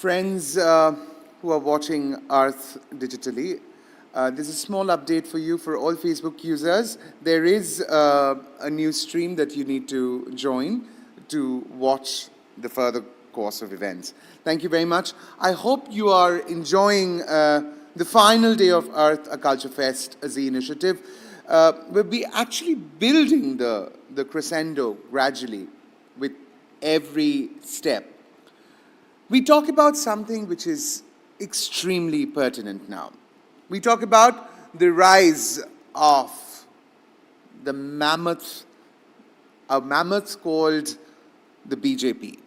Friends who are watching Earth digitally, there's a small update for you for all Facebook users. There is a new stream that you need to join to watch the further course of events. Thank you very much. I hope you are enjoying the final day of Earth, a Culture Fest as the initiative. We'll be actually building the crescendo gradually with every step. We talk about something which is extremely pertinent now. We talk about the rise of the mammoth, a mammoth called the BJP.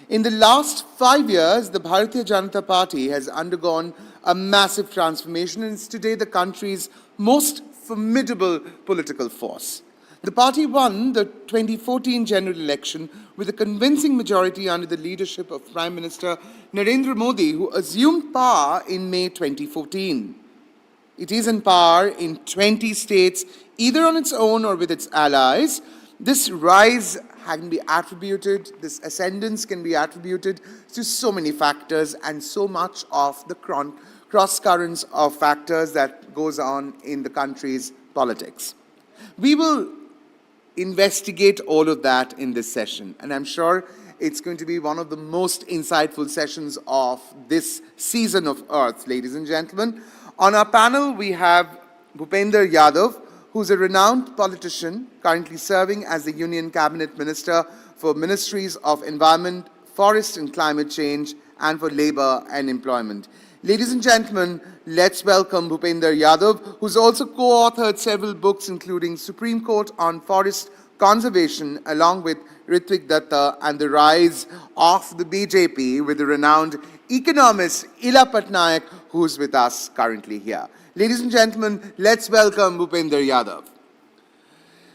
In the last 5 years, the Bharatiya Janata Party has undergone a massive transformation and is today the country's most formidable political force. The party won the 2014 general election with a convincing majority under the leadership of Prime Minister Narendra Modi, who assumed power in May 2014. It is in power in 20 states, either on its own or with its allies. This rise can be attributed, this ascendance can be attributed to so many factors and so much of the cross currents of factors that goes on in the country's politics. We will investigate all of that in this session, and I'm sure it's going to be one of the most insightful sessions of this season of Earth, ladies and gentlemen. On our panel, we have Bhupender Yadav, who's a renowned politician, currently serving as the Union Cabinet Minister for Ministries of Environment, Forest and Climate Change, and for Labour and Employment. Ladies and gentlemen, let's welcome Bhupender Yadav, who's also co-authored several books, including Supreme Court on Forest Conservation, along with Ritvik Datta, and the rise of the BJP, with the renowned economist Ila Patnaik, who's with us currently here. Ladies and gentlemen, let's welcome Bhupender Yadav.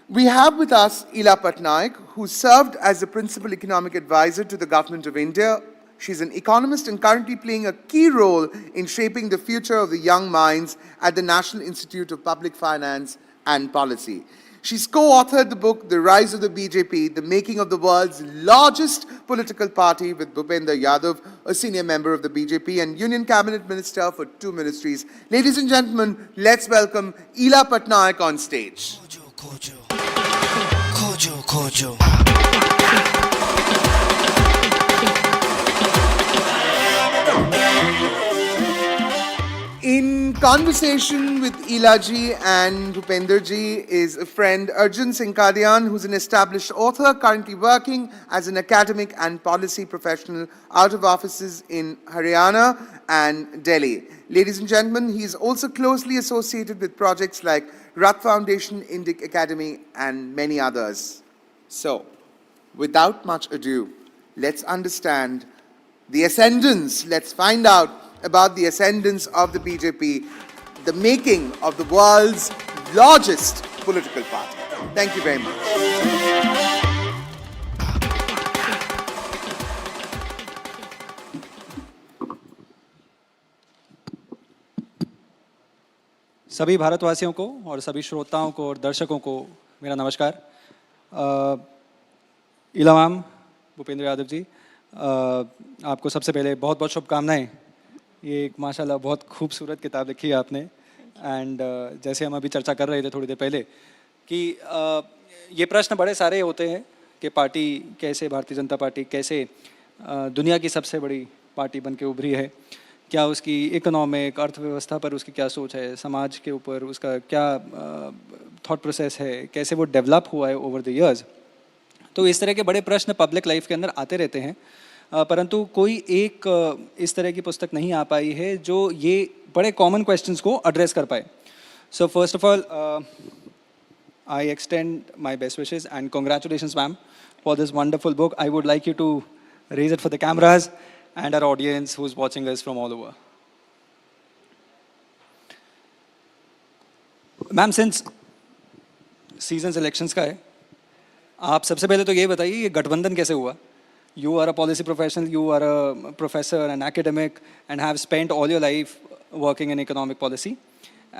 We have with us Ila Patnaik, who served as the Principal Economic Advisor to the Government of India. She's an economist and currently playing a key role in shaping the future of the young minds at the National Institute of Public Finance and Policy. She's co-authored the book, The Rise of the BJP, The Making of the World's Largest Political Party, with Bhupender Yadav, a senior member of the BJP and Union Cabinet Minister for 2 ministries. Ladies and gentlemen, let's welcome Ila Patnaik on stage. Kojo, Kojo. Kojo, Kojo. In conversation with Ilaji and Bhupenderji is a friend, Arjun Singhadian, who's an established author, currently working as an academic and policy professional out of offices in Haryana and Delhi. Ladies and gentlemen, he's also closely associated with projects like Rath Foundation, Indic Academy, and many others. So, without much ado, let's understand the ascendance. Let's find out about the ascendance of the BJP, the making of the world's largest political party. Thank you very much. सभी भारतवासियों को और सभी श्रोताओं को और दर्शकों को मेरा नमस्कार। इला मैम, भूपेंद्र यादव जी, आपको सबसे पहले बहुत बहुत शुभकामनाएं। ये एक माशाल्लाह बहुत खूबसूरत किताब लिखी है आपने, एंड जैसे हम अभी चर्चा कर रहे थे थोड़ी देर पहले कि ये प्रश्न बड़े सारे होते हैं कि पार्टी कैसे, भारतीय जनता पार्टी कैसे दुनिया की सबसे बड़ी पार्टी बन के उभरी है, क्या उसकी इकोनॉमिक अर्थव्यवस्था पर उसकी क्या सोच है, समाज के ऊपर उसका क्या थॉट प्रोसेस है, कैसे वो डेवलप हुआ है ओवर द इयर्स। तो इस तरह के बड़े प्रश्न पब्लिक लाइफ के अंदर आते रहते हैं, परंतु कोई एक इस तरह की पुस्तक नहीं आ पाई है जो ये बड़े कॉमन क्वेश्चंस को एड्रेस कर पाए। So first of all, I extend my best wishes and congratulations ma'am for this wonderful book. I would like you to raise it for the cameras and our audience who's watching us from all over. Ma'am, since seasons elections का है, आप सबसे पहले तो ये बताइए ये गठबंधन कैसे हुआ? You are a policy professional, you are a professor, an academic, and have spent all your life working in economic policy.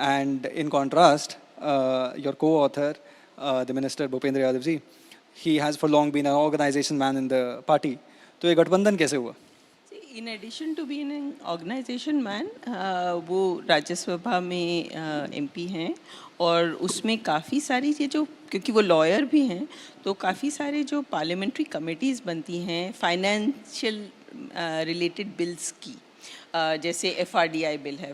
And in contrast, your co-author, the Minister Bhupender Yadav ji, he has for long been an organization man in the party. तो ये गठबंधन कैसे हुआ? In addition to being an organisation man, वो राज्यसभा में MP हैं और उसमें काफ़ी सारी ये जो, क्योंकि वो लॉयर भी हैं, तो काफ़ी सारे जो पार्लियामेंट्री कमेटीज़ बनती हैं फाइनेंशियल रिलेटेड बिल्स की, जैसे एफआरडीआई बिल है,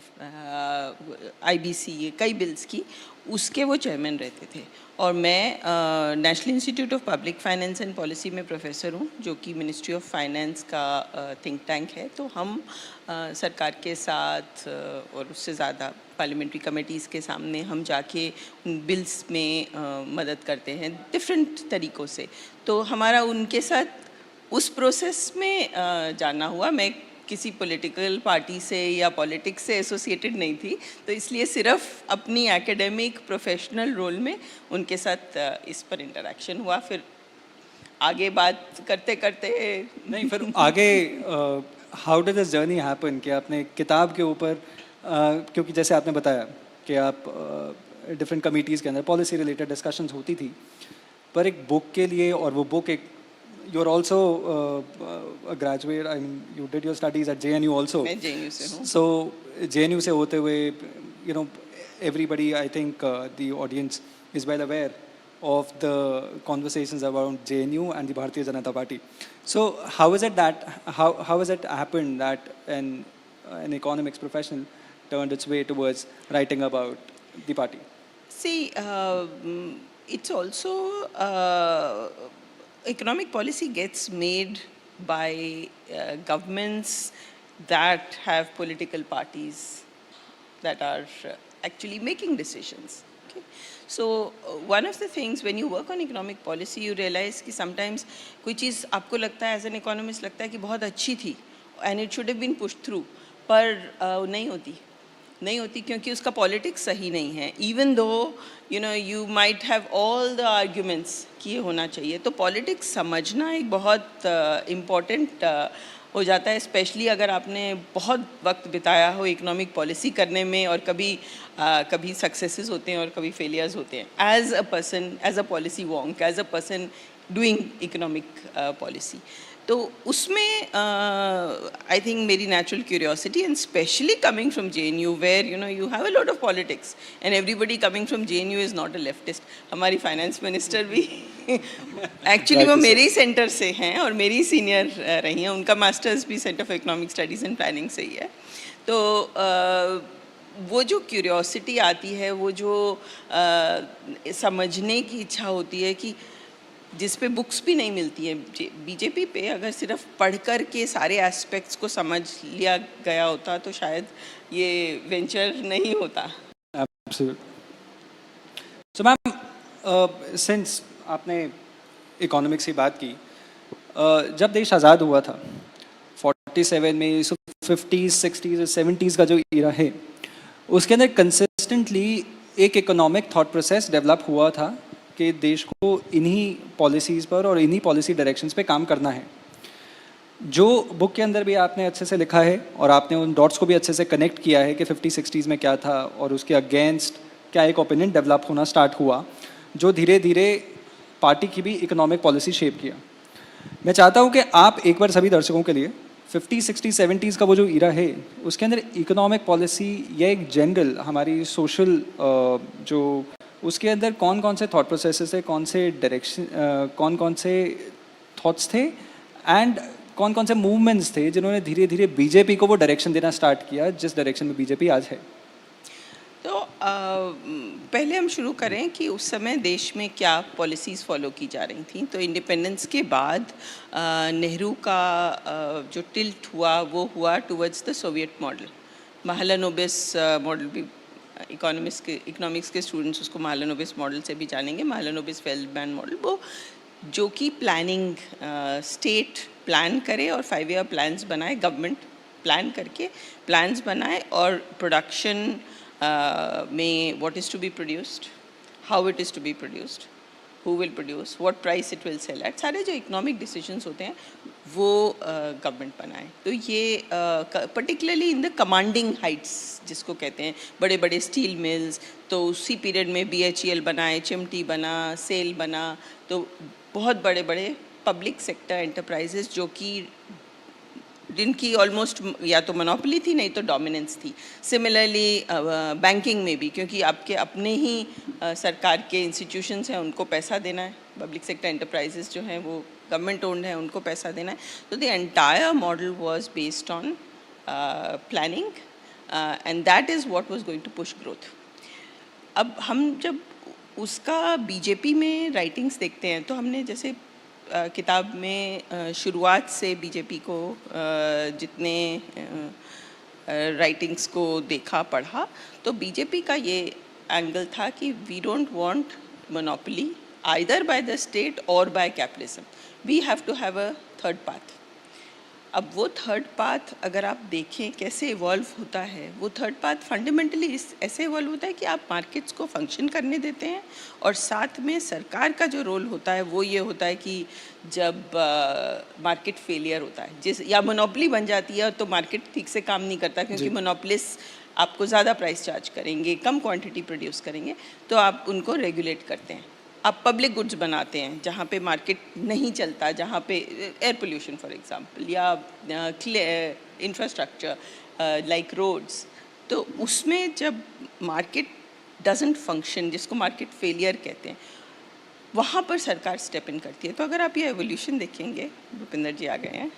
आईबीसी, कई बिल्स की, उसके वो चेयरमैन रहते थे। और मैं national institute of public finance and policy में प्रोफेसर हूँ, जो कि मिनिस्ट्री ऑफ फाइनेंस का थिंक टैंक है। तो हम सरकार के साथ और उससे ज़्यादा पार्लियामेंट्री कमेटीज़ के सामने हम जाके उन बिल्स में मदद करते हैं डिफरेंट तरीक़ों से। तो हमारा उनके साथ उस प्रोसेस में जाना हुआ। मैं किसी पॉलिटिकल पार्टी से या पॉलिटिक्स से एसोसिएटेड नहीं थी, तो इसलिए सिर्फ अपनी एकेडमिक प्रोफेशनल रोल में उनके साथ इस पर इंटरेक्शन हुआ। फिर आगे बात करते करते नहीं, फिर आगे how did this journey happen कि आपने किताब के ऊपर क्योंकि जैसे आपने बताया कि आप डिफरेंट कमिटीज़ के अंदर पॉलिसी रिलेटेड डिस्कशंस होती थी, पर एक बुक के लिए, और वो बुक एक you are also a graduate, I mean you did your studies at JNU also. मैं JNU से हूँ। So JNU से होते हुए, you know, everybody, I think the audience is well aware of the conversations around JNU and the Bharatiya Janata Party. So how is it that how has it happened that an economics professional turned its way towards writing about the party? See, it's also economic policy gets made by governments that have political parties that are actually making decisions. Okay? So one of the things when you work on economic policy, you realize कि sometimes कोई चीज़ आपको लगता है as an economist लगता है कि बहुत अच्छी थी and it should have been pushed through, पर नहीं होती क्योंकि उसका पॉलिटिक्स सही नहीं है। Even though you might have all the arguments कि ये होना चाहिए। तो पॉलिटिक्स समझना एक बहुत इम्पॉर्टेंट हो जाता है, स्पेशली अगर आपने बहुत वक्त बिताया हो इकोनॉमिक पॉलिसी करने में, और कभी सक्सेसेस होते हैं और कभी फेलियर्स होते हैं as a person, as a policy wonk, as a person doing economic policy. तो उसमें आई थिंक मेरी natural curiosity, and especially coming from JNU where you have a lot of politics and everybody coming from JNU is not a leftist. हमारी finance minister भी actually वो मेरे ही centre से हैं और मेरी सीनियर रही हैं, उनका मास्टर्स भी centre for economic studies and planning से ही है। तो वो जो क्यूरियोसिटी आती है, वो जो समझने की इच्छा होती है कि जिस पे बुक्स भी नहीं मिलती है, बीजेपी पे अगर सिर्फ पढ़कर के सारे एस्पेक्ट्स को समझ लिया गया होता तो शायद ये वेंचर नहीं होता। सो मैम, सिंस आपने इकोनॉमिक्स की बात की, जब देश आज़ाद हुआ था 47 में, 50s 60s 70s का जो इरा है, उसके अंदर कंसिस्टेंटली एक इकोनॉमिक थॉट प्रोसेस डेवलप हुआ था कि देश को इन्हीं पॉलिसीज़ पर और इन्हीं पॉलिसी डायरेक्शंस पे काम करना है। जो बुक के अंदर भी आपने अच्छे से लिखा है और आपने उन डॉट्स को भी अच्छे से कनेक्ट किया है कि 50-60s में क्या था और उसके अगेंस्ट क्या एक ओपिनियन डेवलप होना स्टार्ट हुआ, जो धीरे धीरे पार्टी की भी इकोनॉमिक पॉलिसी शेप किया। मैं चाहता हूँ कि आप एक बार सभी दर्शकों के लिए 50, 60, 70s का वो जो इरा है, उसके अंदर इकोनॉमिक पॉलिसी या एक जनरल हमारी सोशल जो उसके अंदर कौन कौन से थॉट प्रोसेसेस थे, कौन से डायरेक्शन, कौन से थॉट्स थे, एंड कौन कौन से मूवमेंट्स थे जिन्होंने धीरे धीरे बीजेपी को वो डायरेक्शन देना स्टार्ट किया जिस डायरेक्शन में बीजेपी आज है। तो पहले हम शुरू करें कि उस समय देश में क्या पॉलिसीज़ फॉलो की जा रही थी। तो इंडिपेंडेंस के बाद नेहरू का जो टिल्ट हुआ वो हुआ towards the Soviet model. Mahalanobis model भी इकोनॉमिक्स के स्टूडेंट्स उसको महालनोबिस मॉडल से भी जानेंगे। महालनोबिस फेल्डमैन मॉडल, वो जो कि प्लानिंग, स्टेट प्लान करे और 5 ईयर प्लान्स बनाए, गवर्नमेंट प्लान करके प्लान्स बनाए और प्रोडक्शन में what is to be produced, how it is to be produced, who will produce, what price it will sell at, सारे जो इकोनॉमिक डिसीजंस होते हैं वो गवर्नमेंट बनाए। तो ये particularly in the commanding Heights जिसको कहते हैं, बड़े बड़े स्टील मिल्स, तो उसी पीरियड में BHEL बनाए, चिमटी बना, सेल बना, तो बहुत बड़े बड़े पब्लिक सेक्टर एंटरप्राइजेस जो कि जिनकी ऑलमोस्ट या तो मोनोपोली थी नहीं तो डोमिनेंस थी। सिमिलरली बैंकिंग में भी, क्योंकि आपके अपने ही सरकार के इंस्टीट्यूशंस हैं, उनको पैसा देना है, पब्लिक सेक्टर एंटरप्राइजेस जो हैं वो गवर्नमेंट ओन्ड हैं, उनको पैसा देना है। तो the entire model was based on planning and that is what was going to push growth. अब हम जब उसका बीजेपी में राइटिंग्स देखते हैं तो हमने जैसे किताब में शुरुआत से बीजेपी को जितने राइटिंग्स को देखा पढ़ा तो बीजेपी का ये एंगल था कि we don't want monopoly either by the state or by capitalism, we have to have a third path. अब वो थर्ड पाथ अगर आप देखें कैसे इवॉल्व होता है, वो थर्ड पाथ फंडामेंटली ऐसे इवॉल्व होता है कि आप मार्केट्स को फंक्शन करने देते हैं और साथ में सरकार का जो रोल होता है वो ये होता है कि जब मार्केट फेलियर होता है जिस या मोनोपोली बन जाती है तो मार्केट ठीक से काम नहीं करता, क्योंकि मोनोपोलिस्ट आपको ज़्यादा प्राइस चार्ज करेंगे, कम क्वांटिटी प्रोड्यूस करेंगे, तो आप उनको रेगुलेट करते हैं। आप पब्लिक गुड्स बनाते हैं जहाँ पे मार्केट नहीं चलता, जहाँ पे एयर पोल्यूशन फॉर एग्जांपल या इंफ्रास्ट्रक्चर लाइक रोड्स, तो उसमें जब मार्केट डजंट फंक्शन, जिसको मार्केट फेलियर कहते हैं, वहाँ पर सरकार स्टेप इन करती है। तो अगर आप ये एवोल्यूशन देखेंगे, भूपिंदर जी आ गए हैं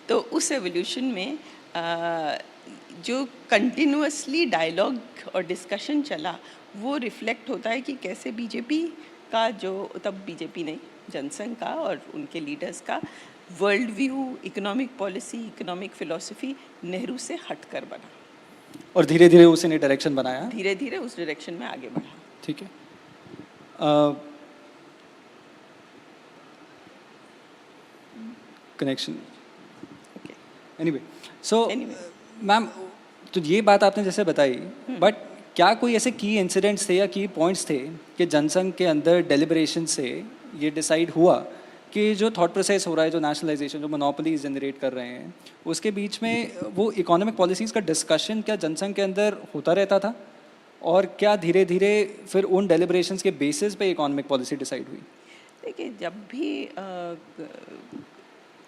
तो उस एवोल्यूशन में जो कंटिन्यूअसली डायलॉग और डिस्कशन चला वो रिफ्लेक्ट होता है कि कैसे बीजेपी का जो, तब बीजेपी नहीं, जनसंघ का और उनके लीडर्स का world view, economic policy, economic philosophy Nehru से हटकर बना और धीरे धीरे उसने डायरेक्शन बनाया, धीरे धीरे उस डायरेक्शन में आगे बढ़ा। ठीक है। कनेक्शन ओके, एनीवे, सो Anyway. मैम, तो ये बात आपने जैसे बताई, बट क्या कोई ऐसे की इंसिडेंट्स थे या की पॉइंट्स थे कि जनसंघ के अंदर डेलिब्रेशन से ये डिसाइड हुआ कि जो थॉट प्रोसेस हो रहा है, जो नेशनलाइजेशन, जो मोनोपोलीज जनरेट कर रहे हैं, उसके बीच में वो इकोनॉमिक पॉलिसीज़ का डिस्कशन क्या जनसंघ के अंदर होता रहता था, और क्या धीरे धीरे फिर उन डेलिब्रेशंस के बेसिस पे इकोनॉमिक पॉलिसी डिसाइड हुई? देखिए, जब भी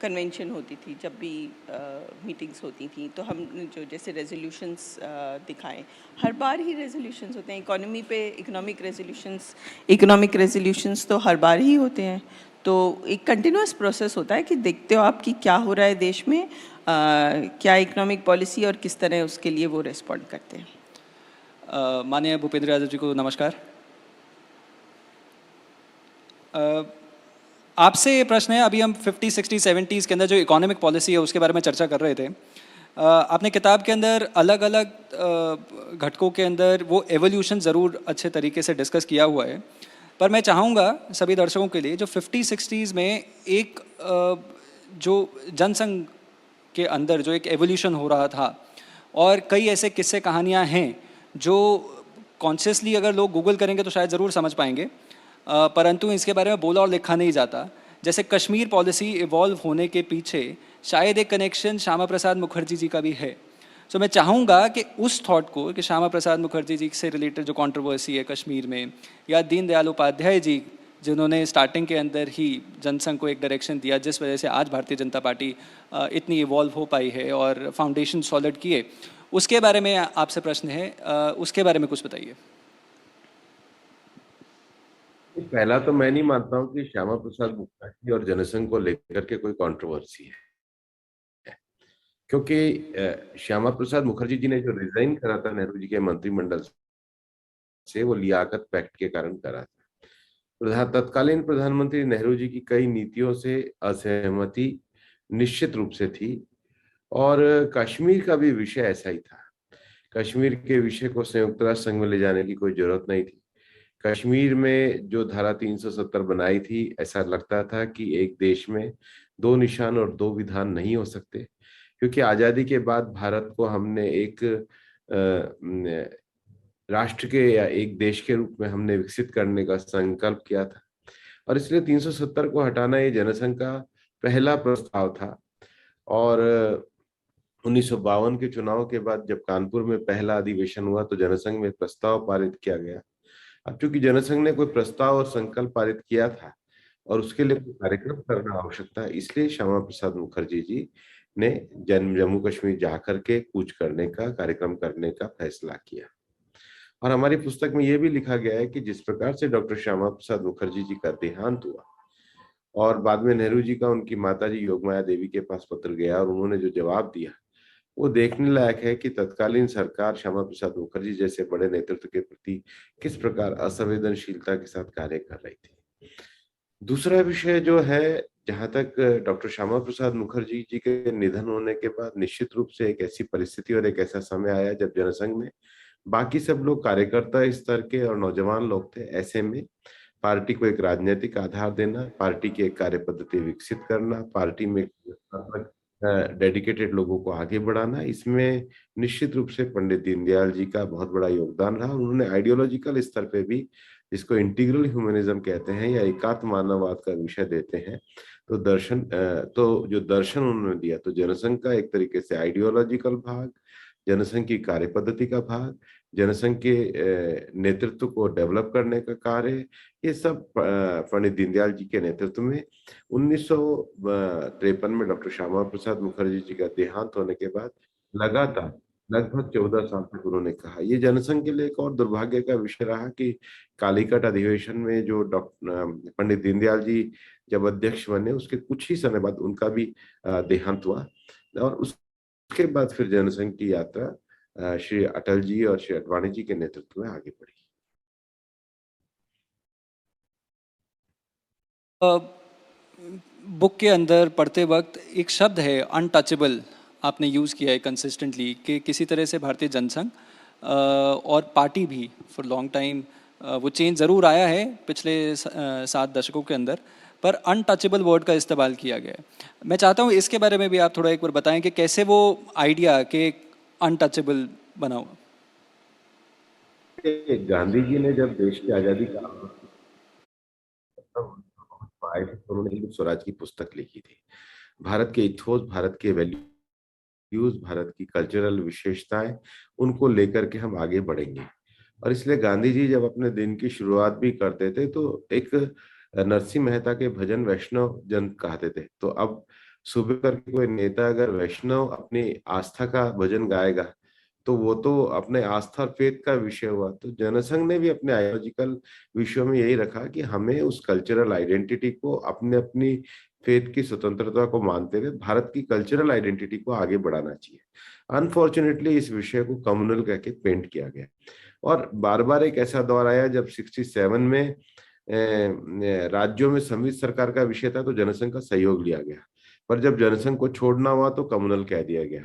कन्वेंशन होती थी, जब भी मीटिंग्स होती थी, तो हम जो जैसे रेजोल्यूशंस दिखाएं, हर बार ही रेजोल्यूशंस होते हैं इकोनॉमी पे, इकोनॉमिक रेजोल्यूशंस तो हर बार ही होते हैं। तो एक कंटिन्यूस प्रोसेस होता है कि देखते हो आप कि क्या हो रहा है देश में, क्या इकोनॉमिक पॉलिसी, और किस तरह उसके लिए वो रिस्पॉन्ड करते हैं। माननीय भूपेंद्र यादव जी को नमस्कार। आपसे ये प्रश्न है, अभी हम 50, 60, 70s के अंदर जो इकोनॉमिक पॉलिसी है उसके बारे में चर्चा कर रहे थे। आपने किताब के अंदर अलग अलग घटकों के अंदर वो एवोल्यूशन ज़रूर अच्छे तरीके से डिस्कस किया हुआ है, पर मैं चाहूँगा सभी दर्शकों के लिए, जो 50, 60s में एक जो जनसंघ के अंदर जो एक एवोल्यूशन हो रहा था, और कई ऐसे किस्से कहानियाँ हैं जो कॉन्शियसली अगर लोग गूगल करेंगे तो शायद ज़रूर समझ पाएंगे, परंतु इसके बारे में बोला और लिखा नहीं जाता। जैसे कश्मीर पॉलिसी इवॉल्व होने के पीछे शायद एक कनेक्शन श्यामा प्रसाद मुखर्जी जी का भी है। सो मैं चाहूँगा कि उस थॉट को, कि श्यामा प्रसाद मुखर्जी जी से रिलेटेड जो कंट्रोवर्सी है कश्मीर में, या दीनदयाल उपाध्याय जी जिन्होंने स्टार्टिंग के अंदर ही जनसंघ को एक डायरेक्शन दिया जिस वजह से आज भारतीय जनता पार्टी इतनी इवॉल्व हो पाई है और फाउंडेशन सॉलिड किए, उसके बारे में आपसे प्रश्न है, उसके बारे में कुछ बताइए। पहला तो मैं नहीं मानता हूं कि श्यामा प्रसाद मुखर्जी और जनसंघ को लेकर के कोई कंट्रोवर्सी है, क्योंकि श्यामा प्रसाद मुखर्जी जी ने जो रिजाइन करा था नेहरू जी के मंत्रिमंडल से, वो लियाकत पैक्ट के कारण करा था। तत्कालीन प्रधानमंत्री नेहरू जी की कई नीतियों से असहमति निश्चित रूप से थी, और कश्मीर का भी विषय ऐसा ही था। कश्मीर के विषय को संयुक्त राष्ट्र संघ में ले जाने की कोई जरूरत नहीं थी। कश्मीर में जो धारा 370 बनाई थी, ऐसा लगता था कि एक देश में दो निशान और दो विधान नहीं हो सकते, क्योंकि आजादी के बाद भारत को हमने एक राष्ट्र के या एक देश के रूप में हमने विकसित करने का संकल्प किया था, और इसलिए 370 को हटाना ये जनसंघ का पहला प्रस्ताव था। और 1952 के चुनाव के बाद जब कानपुर में पहला अधिवेशन हुआ तो जनसंघ में प्रस्ताव पारित किया गया। अब चूंकि जनसंघ ने कोई प्रस्ताव और संकल्प पारित किया था, और उसके लिए कोई कार्यक्रम करना आवश्यकता है। इसलिए श्यामा प्रसाद मुखर्जी जी ने जम्मू कश्मीर जाकर के कूच करने का कार्यक्रम करने का फैसला किया। और हमारी पुस्तक में ये भी लिखा गया है कि जिस प्रकार से डॉक्टर श्यामा प्रसाद मुखर्जी जी का देहांत हुआ और बाद में नेहरू जी का उनकी माताजी योगमाया देवी के पास पत्र गया और उन्होंने जो जवाब दिया, वो देखने लायक है कि तत्कालीन सरकार श्यामा प्रसाद मुखर्जी जैसे बड़े नेतृत्व के प्रति किस प्रकार असंवेदनशीलता के साथ कार्य कर रही थी। दूसरा विषय जो है, जहां तक डॉक्टर श्यामा प्रसाद मुखर्जी जी के निधन होने के बाद निश्चित रूप से एक ऐसी परिस्थिति और एक ऐसा समय आया जब जनसंघ में बाकी सब लोग कार्यकर्ता स्तर के और नौजवान लोग थे। ऐसे में पार्टी को एक राजनीतिक आधार देना, पार्टी की एक कार्य पद्धति विकसित करना, पार्टी में डेडिकेटेड लोगों को आगे बढ़ाना, इसमें निश्चित रूप से पंडित दीनदयाल जी का बहुत बड़ा योगदान रहा। उन्होंने आइडियोलॉजिकल स्तर पे भी, जिसको इंटीग्रल ह्यूमनिज्म कहते हैं या एकात्म मानववाद का विषय देते हैं, तो जो दर्शन उन्होंने दिया, तो जनसंघ का एक तरीके से आइडियोलॉजिकल भाग, जनसंघ की कार्य पद्धति का भाग, जनसंघ के नेतृत्व को डेवलप करने का कार्य, ये सब पंडित दीनदयाल जी के नेतृत्व में 1953 में डॉक्टर श्यामा प्रसाद मुखर्जी जी का देहांत होने के बाद लगातार लगभग 14 साल तक उन्होंने कहा। ये जनसंघ के लिए एक और दुर्भाग्य का विषय रहा कि कालीकट अधिवेशन में जो डॉक्टर पंडित दीनदयाल जी जब अध्यक्ष बने, उसके कुछ ही समय बाद उनका भी देहांत हुआ और उसके बाद फिर जनसंघ की यात्रा श्री अटल जी और श्री अडवाणी जी के नेतृत्व में आगे बढ़ी। बुक के अंदर पढ़ते वक्त एक शब्द है अनटचेबल, आपने यूज़ किया है कंसिस्टेंटली कि किसी तरह से भारतीय जनसंघ और पार्टी भी फॉर लॉन्ग टाइम वो चेंज ज़रूर आया है पिछले 7 दशकों के अंदर, पर अनटचेबल वर्ड का इस्तेमाल किया गया है। मैं चाहता हूँ इसके बारे में भी आप थोड़ा एक बार बताएं कि कैसे वो आइडिया के अनटचेबल बना हुआ। गांधी जी ने जब देश की आजादी का आए थे, तो उन्होंने हिंद स्वराज की पुस्तक लिखी थी। भारत के इथोस, भारत के वैल्यूज, भारत की कल्चरल विशेषताएं, उनको लेकर के हम आगे बढ़ेंगे। और इसलिए गांधी जी जब अपने दिन की शुरुआत भी करते थे तो एक नरसिंह मेहता के भजन वैष्णव जन कहते थे। तो अब सुबह करके कोई नेता अगर वैष्णव अपनी आस्था का भजन गाएगा तो वो तो अपने आस्था और फेथ का विषय हुआ। तो जनसंघ ने भी अपने आइडियोलॉजिकल विषयों में यही रखा कि हमें उस कल्चरल आइडेंटिटी को, अपने अपनी फेथ की स्वतंत्रता को मानते हुए भारत की कल्चरल आइडेंटिटी को आगे बढ़ाना चाहिए। अनफॉर्चुनेटली इस विषय को कम्युनल कह के पेंट किया गया और बार बार एक ऐसा दौर आया जब 67 में राज्यों में संयुक्त सरकार का विषय था तो जनसंघ का सहयोग लिया गया, पर जब जनसंघ को छोड़ना हुआ तो कम्युनल कह दिया गया।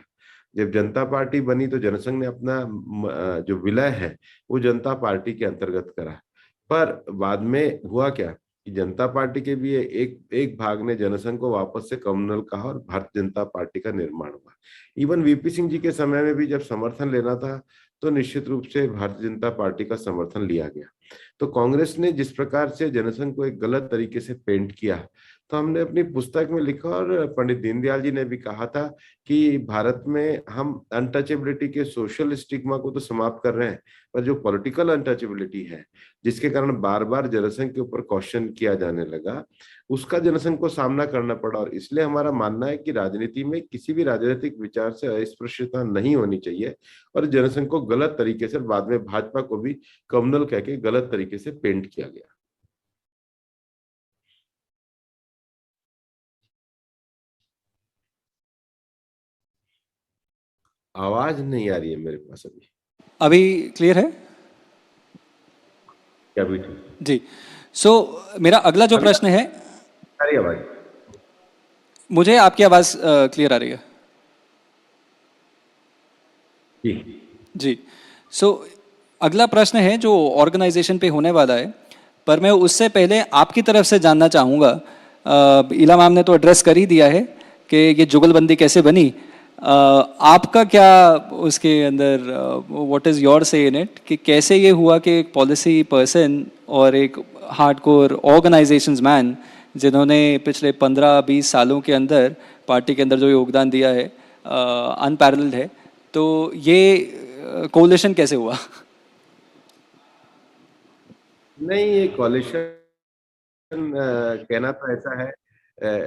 जब जनता पार्टी बनी तो जनसंघ ने अपना जो विलय है वो जनता पार्टी के अंतर्गत करा। पर बाद में हुआ क्या कि जनता पार्टी के भी एक भाग ने जनसंघ को वापस से कम्युनल कहा और भारतीय जनता पार्टी का निर्माण हुआ। इवन वीपी सिंह जी के समय में भी जब समर्थन लेना था तो निश्चित रूप से भारतीय जनता पार्टी का समर्थन लिया गया। तो कांग्रेस ने जिस प्रकार से जनसंघ को एक गलत तरीके से पेंट किया, तो हमने अपनी पुस्तक में लिखा और पंडित दीनदयाल जी ने भी कहा था कि भारत में हम अनटचेबिलिटी के सोशल स्टिग्मा को तो समाप्त कर रहे हैं, पर जो पॉलिटिकल अनटचेबिलिटी है जिसके कारण बार बार जनसंघ के ऊपर क्वेश्चन किया जाने लगा, उसका जनसंघ को सामना करना पड़ा। और इसलिए हमारा मानना है कि राजनीति में किसी भी राजनीतिक विचार से अस्पृश्यता नहीं होनी चाहिए और जनसंघ को गलत तरीके से, बाद में भाजपा को भी कम्युनल कह के गलत तरीके से पेंट किया गया। आवाज नहीं आ रही है मेरे पास अभी। अभी क्लियर है? क्या भी ठीक जी। सो मेरा अगला जो प्रश्न है, आ रही है आवाज? मुझे आपकी आवाज़ क्लियर आ रही है। जी जी। सो अगला प्रश्न है जो ऑर्गेनाइजेशन पे होने वाला है, पर मैं उससे पहले आपकी तरफ से जानना चाहूँगा। इला मैम ने तो एड्रेस कर ही दिया है कि ये जुगलबंदी कैसे बनी। आपका क्या उसके अंदर, व्हाट इज़ योर से इन इट, कि कैसे ये हुआ कि एक पॉलिसी पर्सन और एक हार्डकोर ऑर्गेनाइजेशंस मैन जिन्होंने पिछले 15-20 सालों के अंदर पार्टी के अंदर जो योगदान दिया है अनपैरेलल्ड है, तो ये कोलिशन कैसे हुआ? नहीं, ये कोलिशन कहना तो ऐसा है,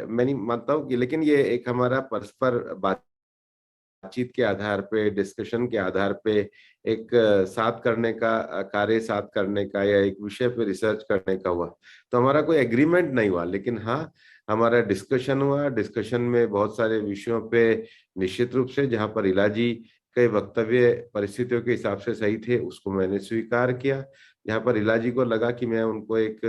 मैं नहीं मानता हूँ कि, लेकिन ये एक हमारा परस्पर बातचीत के आधार पे, डिस्कशन के आधार पे, एक साथ करने का, कार्य साथ करने का, या एक विषय पे रिसर्च करने का हुआ। तो हमारा कोई एग्रीमेंट नहीं हुआ, लेकिन हाँ, हमारा डिस्कशन हुआ। डिस्कशन में बहुत सारे विषयों पे निश्चित रूप से जहाँ पर इलाजी के वक्तव्य परिस्थितियों के हिसाब से सही थे, उसको मैंने स्वीकार किया। जहाँ पर इलाजी को लगा कि मैं उनको एक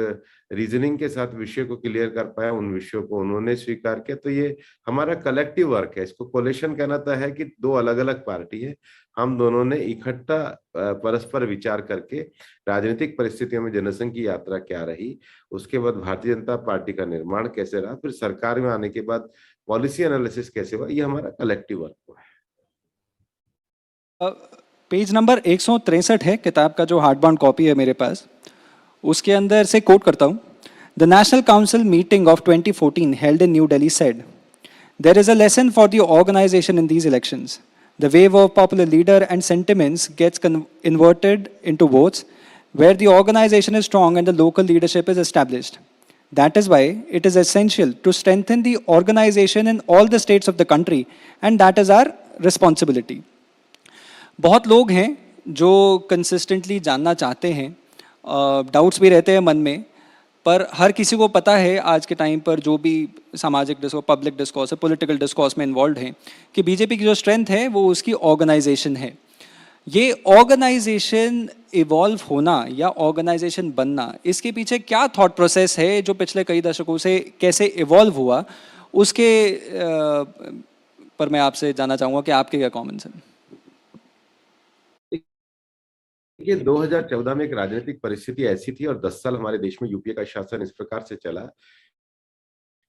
रीजनिंग के साथ विषय को क्लियर कर पाया, उन विषयों को उन्होंने स्वीकार किया। तो ये हमारा कलेक्टिव वर्क है। इसको कोलेशन कहना तो है कि दो अलग अलग पार्टी है, हम दोनों ने इकट्ठा परस्पर विचार करके राजनीतिक परिस्थितियों में जनसंघ की यात्रा क्या रही, उसके बाद भारतीय जनता पार्टी का निर्माण कैसे रहा, फिर सरकार में आने के बाद पॉलिसी एनालिसिस कैसे हुआ, ये हमारा कलेक्टिव वर्क है। पेज नंबर 163 है किताब का, जो हार्ड बाउंड कॉपी है मेरे पास, उसके अंदर से कोट करता हूँ। The national council meeting of 2014 held in new Delhi said, there is a lesson for the organisation in these elections. The wave of popular leader and sentiments gets inverted into votes where the organization is strong and the local leadership is established. That is why it is essential to strengthen the organization in all the states of the country, and that is our responsibility. बहुत लोग हैं जो consistently जानना चाहते हैं, doubts भी रहते हैं मन में, पर हर किसी को पता है आज के टाइम पर जो भी सामाजिक डिस्कोर्स, पब्लिक डिस्कोर्स है, पॉलिटिकल डिस्कोर्स में इन्वॉल्व हैं, कि बीजेपी की जो स्ट्रेंथ है वो उसकी ऑर्गेनाइजेशन है. ये ऑर्गेनाइजेशन इवॉल्व होना या ऑर्गेनाइजेशन बनना, इसके पीछे क्या थॉट प्रोसेस है जो पिछले कई दशकों से कैसे इवॉल्व हुआ, उसके पर मैं आपसे जानना चाहूँगा कि आपके क्या कमेंट्स हैं. देखिए, 2014 में एक राजनीतिक परिस्थिति ऐसी थी और 10 साल हमारे देश में यूपीए का शासन इस प्रकार से चला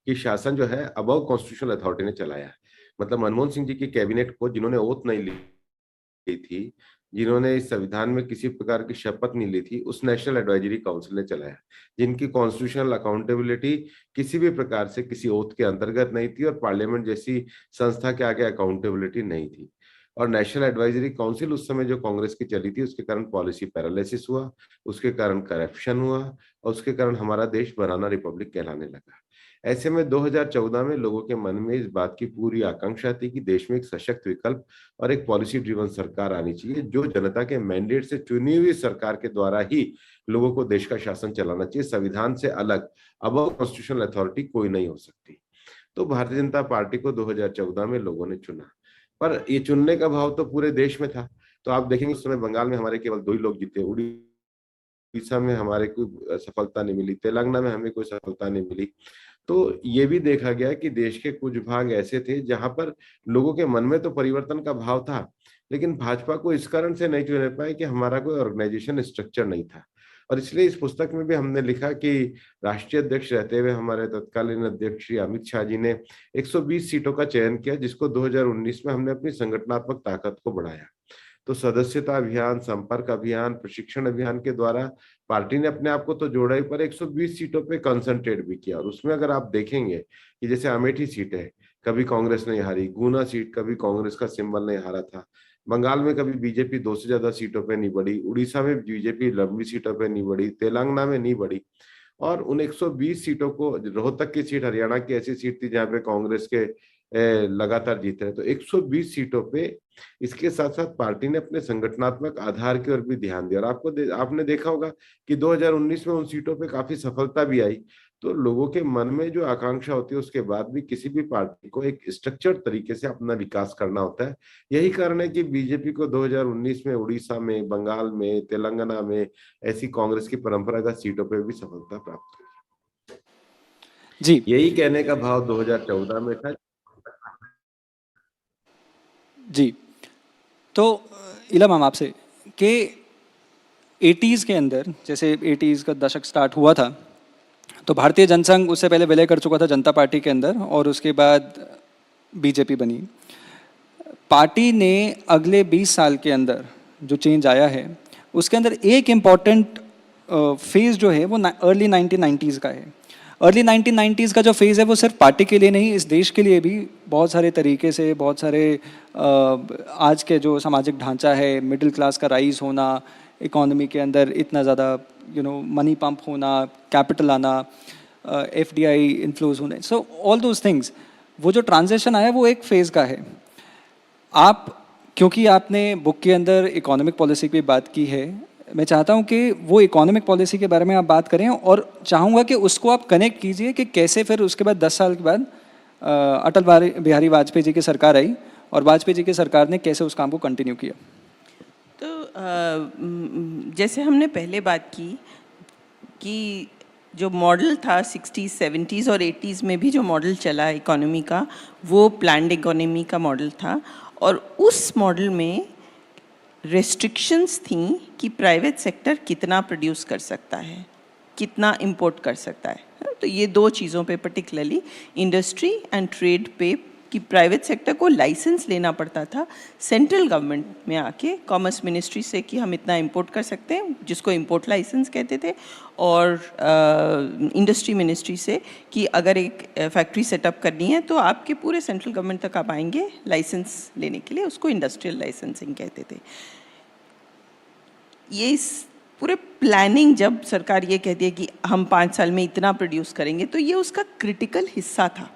कि शासन जो है अबव कॉन्स्टिट्यूशनल अथॉरिटी ने चलाया है. मतलब मनमोहन सिंह जी की कैबिनेट को, जिन्होंने ओथ नहीं ली थी, जिन्होंने इस संविधान में किसी प्रकार की शपथ नहीं ली थी, उस नेशनल एडवाइजरी काउंसिल ने चलाया, जिनकी कॉन्स्टिट्यूशनल अकाउंटेबिलिटी किसी भी प्रकार से किसी ओथ के अंतर्गत नहीं थी और पार्लियामेंट जैसी संस्था के आगे अकाउंटेबिलिटी नहीं थी. और नेशनल एडवाइजरी काउंसिल उस समय जो कांग्रेस की चली थी, उसके कारण पॉलिसी पैरालिसिस हुआ, उसके कारण करप्शन हुआ और उसके कारण हमारा देश बनाना रिपब्लिक कहलाने लगा. ऐसे में 2014 में लोगों के मन में इस बात की पूरी आकांक्षा थी कि देश में एक सशक्त विकल्प और एक पॉलिसी ड्रिवन सरकार आनी चाहिए, जो जनता के मैंडेट से चुनी हुई सरकार के द्वारा ही लोगों को देश का शासन चलाना चाहिए. संविधान से अलग अबव कॉन्स्टिट्यूशनल अथॉरिटी कोई नहीं हो सकती. तो भारतीय जनता पार्टी को 2014 में लोगों ने चुना, पर ये चुनने का भाव तो पूरे देश में था. तो आप देखेंगे उस समय बंगाल में हमारे केवल 2 ही लोग जीते, उड़ीसा में हमारे कोई सफलता नहीं मिली, तेलंगाना में हमें कोई सफलता नहीं मिली. तो ये भी देखा गया कि देश के कुछ भाग ऐसे थे जहां पर लोगों के मन में तो परिवर्तन का भाव था, लेकिन भाजपा को इस कारण से नहीं चुन पाए कि हमारा कोई ऑर्गेनाइजेशन स्ट्रक्चर नहीं था. और इसलिए इस पुस्तक में भी हमने लिखा कि राष्ट्रीय अध्यक्ष रहते हुए हमारे तत्कालीन अध्यक्ष श्री अमित शाह जी ने 120 सीटों का चयन किया, जिसको 2019 में हमने अपनी संगठनात्मक ताकत को बढ़ाया. तो सदस्यता अभियान, संपर्क अभियान, प्रशिक्षण अभियान के द्वारा पार्टी ने अपने आप को तो जोड़ा ही, पर 120 सीटों पे कंसंट्रेट भी किया. और उसमें अगर आप देखेंगे कि जैसे अमेठी सीट है, कभी कांग्रेस नहीं हारी, गुना सीट कभी कांग्रेस का सिंबल नहीं हारा था, बंगाल में कभी बीजेपी 2 से ज्यादा सीटों पे नहीं बढ़ी, उड़ीसा में बीजेपी लंबी सीटों पे नहीं बढ़ी, तेलंगाना में नहीं बढ़ी. और उन 120 सीटों को, रोहतक की सीट हरियाणा की ऐसी सीट थी जहां पे कांग्रेस के लगातार जीत रहे, तो 120 सीटों पे इसके साथ साथ पार्टी ने अपने संगठनात्मक आधार की ओर भी ध्यान दिया. और आपने देखा होगा कि 2019 में उन सीटों पे काफी सफलता भी आई. तो लोगों के मन में जो आकांक्षा होती है, उसके बाद भी किसी भी पार्टी को एक स्ट्रक्चर्ड तरीके से अपना विकास करना होता है. यही कारण है कि बीजेपी को 2019 में उड़ीसा में, बंगाल में, तेलंगाना में ऐसी कांग्रेस की परंपरागत सीटों पर भी सफलता प्राप्त हुई. जी, यही कहने का भाव 2014 में था. जी. तो इला मैम आपसे कि 80s के अंदर, जैसे 80s का दशक स्टार्ट हुआ था, तो भारतीय जनसंघ उससे पहले विलय कर चुका था जनता पार्टी के अंदर, और उसके बाद बीजेपी बनी. पार्टी ने अगले 20 साल के अंदर जो चेंज आया है, उसके अंदर एक इम्पॉर्टेंट फेज़ जो है वो अर्ली 1990s का है. अर्ली 1990s का जो फेज़ है वो सिर्फ पार्टी के लिए नहीं, इस देश के लिए भी बहुत सारे तरीके से, बहुत सारे आज के जो सामाजिक ढांचा है, मिडिल क्लास का राइज होना, इकोनॉमी के अंदर इतना ज़्यादा मनी पंप होना, कैपिटल आना, FDI इन्फ्लोज होने, सो ऑल दोज थिंग्स, वो जो ट्रांजिशन आया वो एक फेज़ का है। आप, क्योंकि आपने बुक के अंदर इकोनॉमिक पॉलिसी की बात की है, मैं चाहता हूं कि वो इकोनॉमिक पॉलिसी के बारे में आप बात करें, और चाहूँगा कि उसको आप कनेक्ट कीजिए कि कैसे फिर उसके बाद 10 साल के बाद अटल बिहारी वाजपेयी जी की सरकार आई और वाजपेयी जी की सरकार ने कैसे उस काम को कंटिन्यू किया। तो जैसे हमने पहले बात की कि जो मॉडल था 60s 70s और 80s में भी जो मॉडल चला इकोनॉमी का, वो प्लान्ड इकोनॉमी का मॉडल था, और उस मॉडल में रेस्ट्रिक्शंस थी कि प्राइवेट सेक्टर कितना प्रोड्यूस कर सकता है, कितना इंपोर्ट कर सकता है। तो ये दो चीज़ों पे पर्टिकुलरली इंडस्ट्री एंड ट्रेड पे कि प्राइवेट सेक्टर को लाइसेंस लेना पड़ता था सेंट्रल गवर्नमेंट में आके, कॉमर्स मिनिस्ट्री से, कि हम इतना इंपोर्ट कर सकते हैं, जिसको इंपोर्ट लाइसेंस कहते थे, और इंडस्ट्री मिनिस्ट्री से कि अगर एक फैक्ट्री सेटअप करनी है तो आपके पूरे सेंट्रल गवर्नमेंट तक आप आएंगे लाइसेंस लेने के लिए, उसको इंडस्ट्रियल लाइसेंसिंग कहते थे। ये इस पूरे प्लानिंग, जब सरकार ये कहती है कि हम 5 साल में इतना प्रोड्यूस करेंगे, तो ये उसका क्रिटिकल हिस्सा था।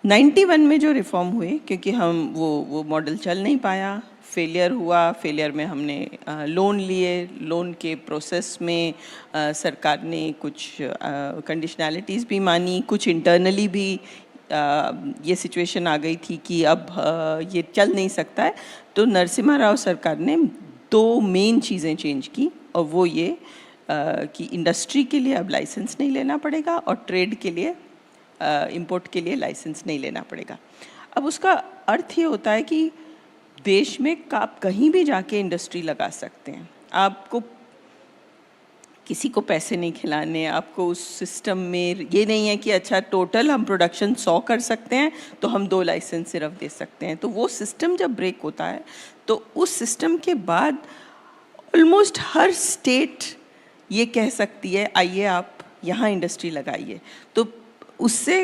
91 में जो रिफॉर्म हुए, क्योंकि हम वो मॉडल चल नहीं पाया, फेलियर हुआ, फेलियर में हमने लोन लिए, लोन के प्रोसेस में सरकार ने कुछ कंडीशनैलिटीज़ भी मानी, कुछ इंटरनली भी ये सिचुएशन आ गई थी कि अब ये चल नहीं सकता है। तो नरसिम्हा राव सरकार ने 2 मेन चीज़ें चेंज की, और वो ये कि इंडस्ट्री के लिए अब लाइसेंस नहीं लेना पड़ेगा और ट्रेड के लिए, इंपोर्ट के लिए लाइसेंस नहीं लेना पड़ेगा। अब उसका अर्थ ये होता है कि देश में आप कहीं भी जाके इंडस्ट्री लगा सकते हैं, आपको किसी को पैसे नहीं खिलाने, आपको उस सिस्टम में ये नहीं है कि अच्छा टोटल हम प्रोडक्शन 100 कर सकते हैं तो हम 2 लाइसेंस सिर्फ दे सकते हैं। तो वो सिस्टम जब ब्रेक होता है तो उस सिस्टम के बाद ऑलमोस्ट हर स्टेट ये कह सकती है आइए आप यहाँ इंडस्ट्री लगाइए। तो उससे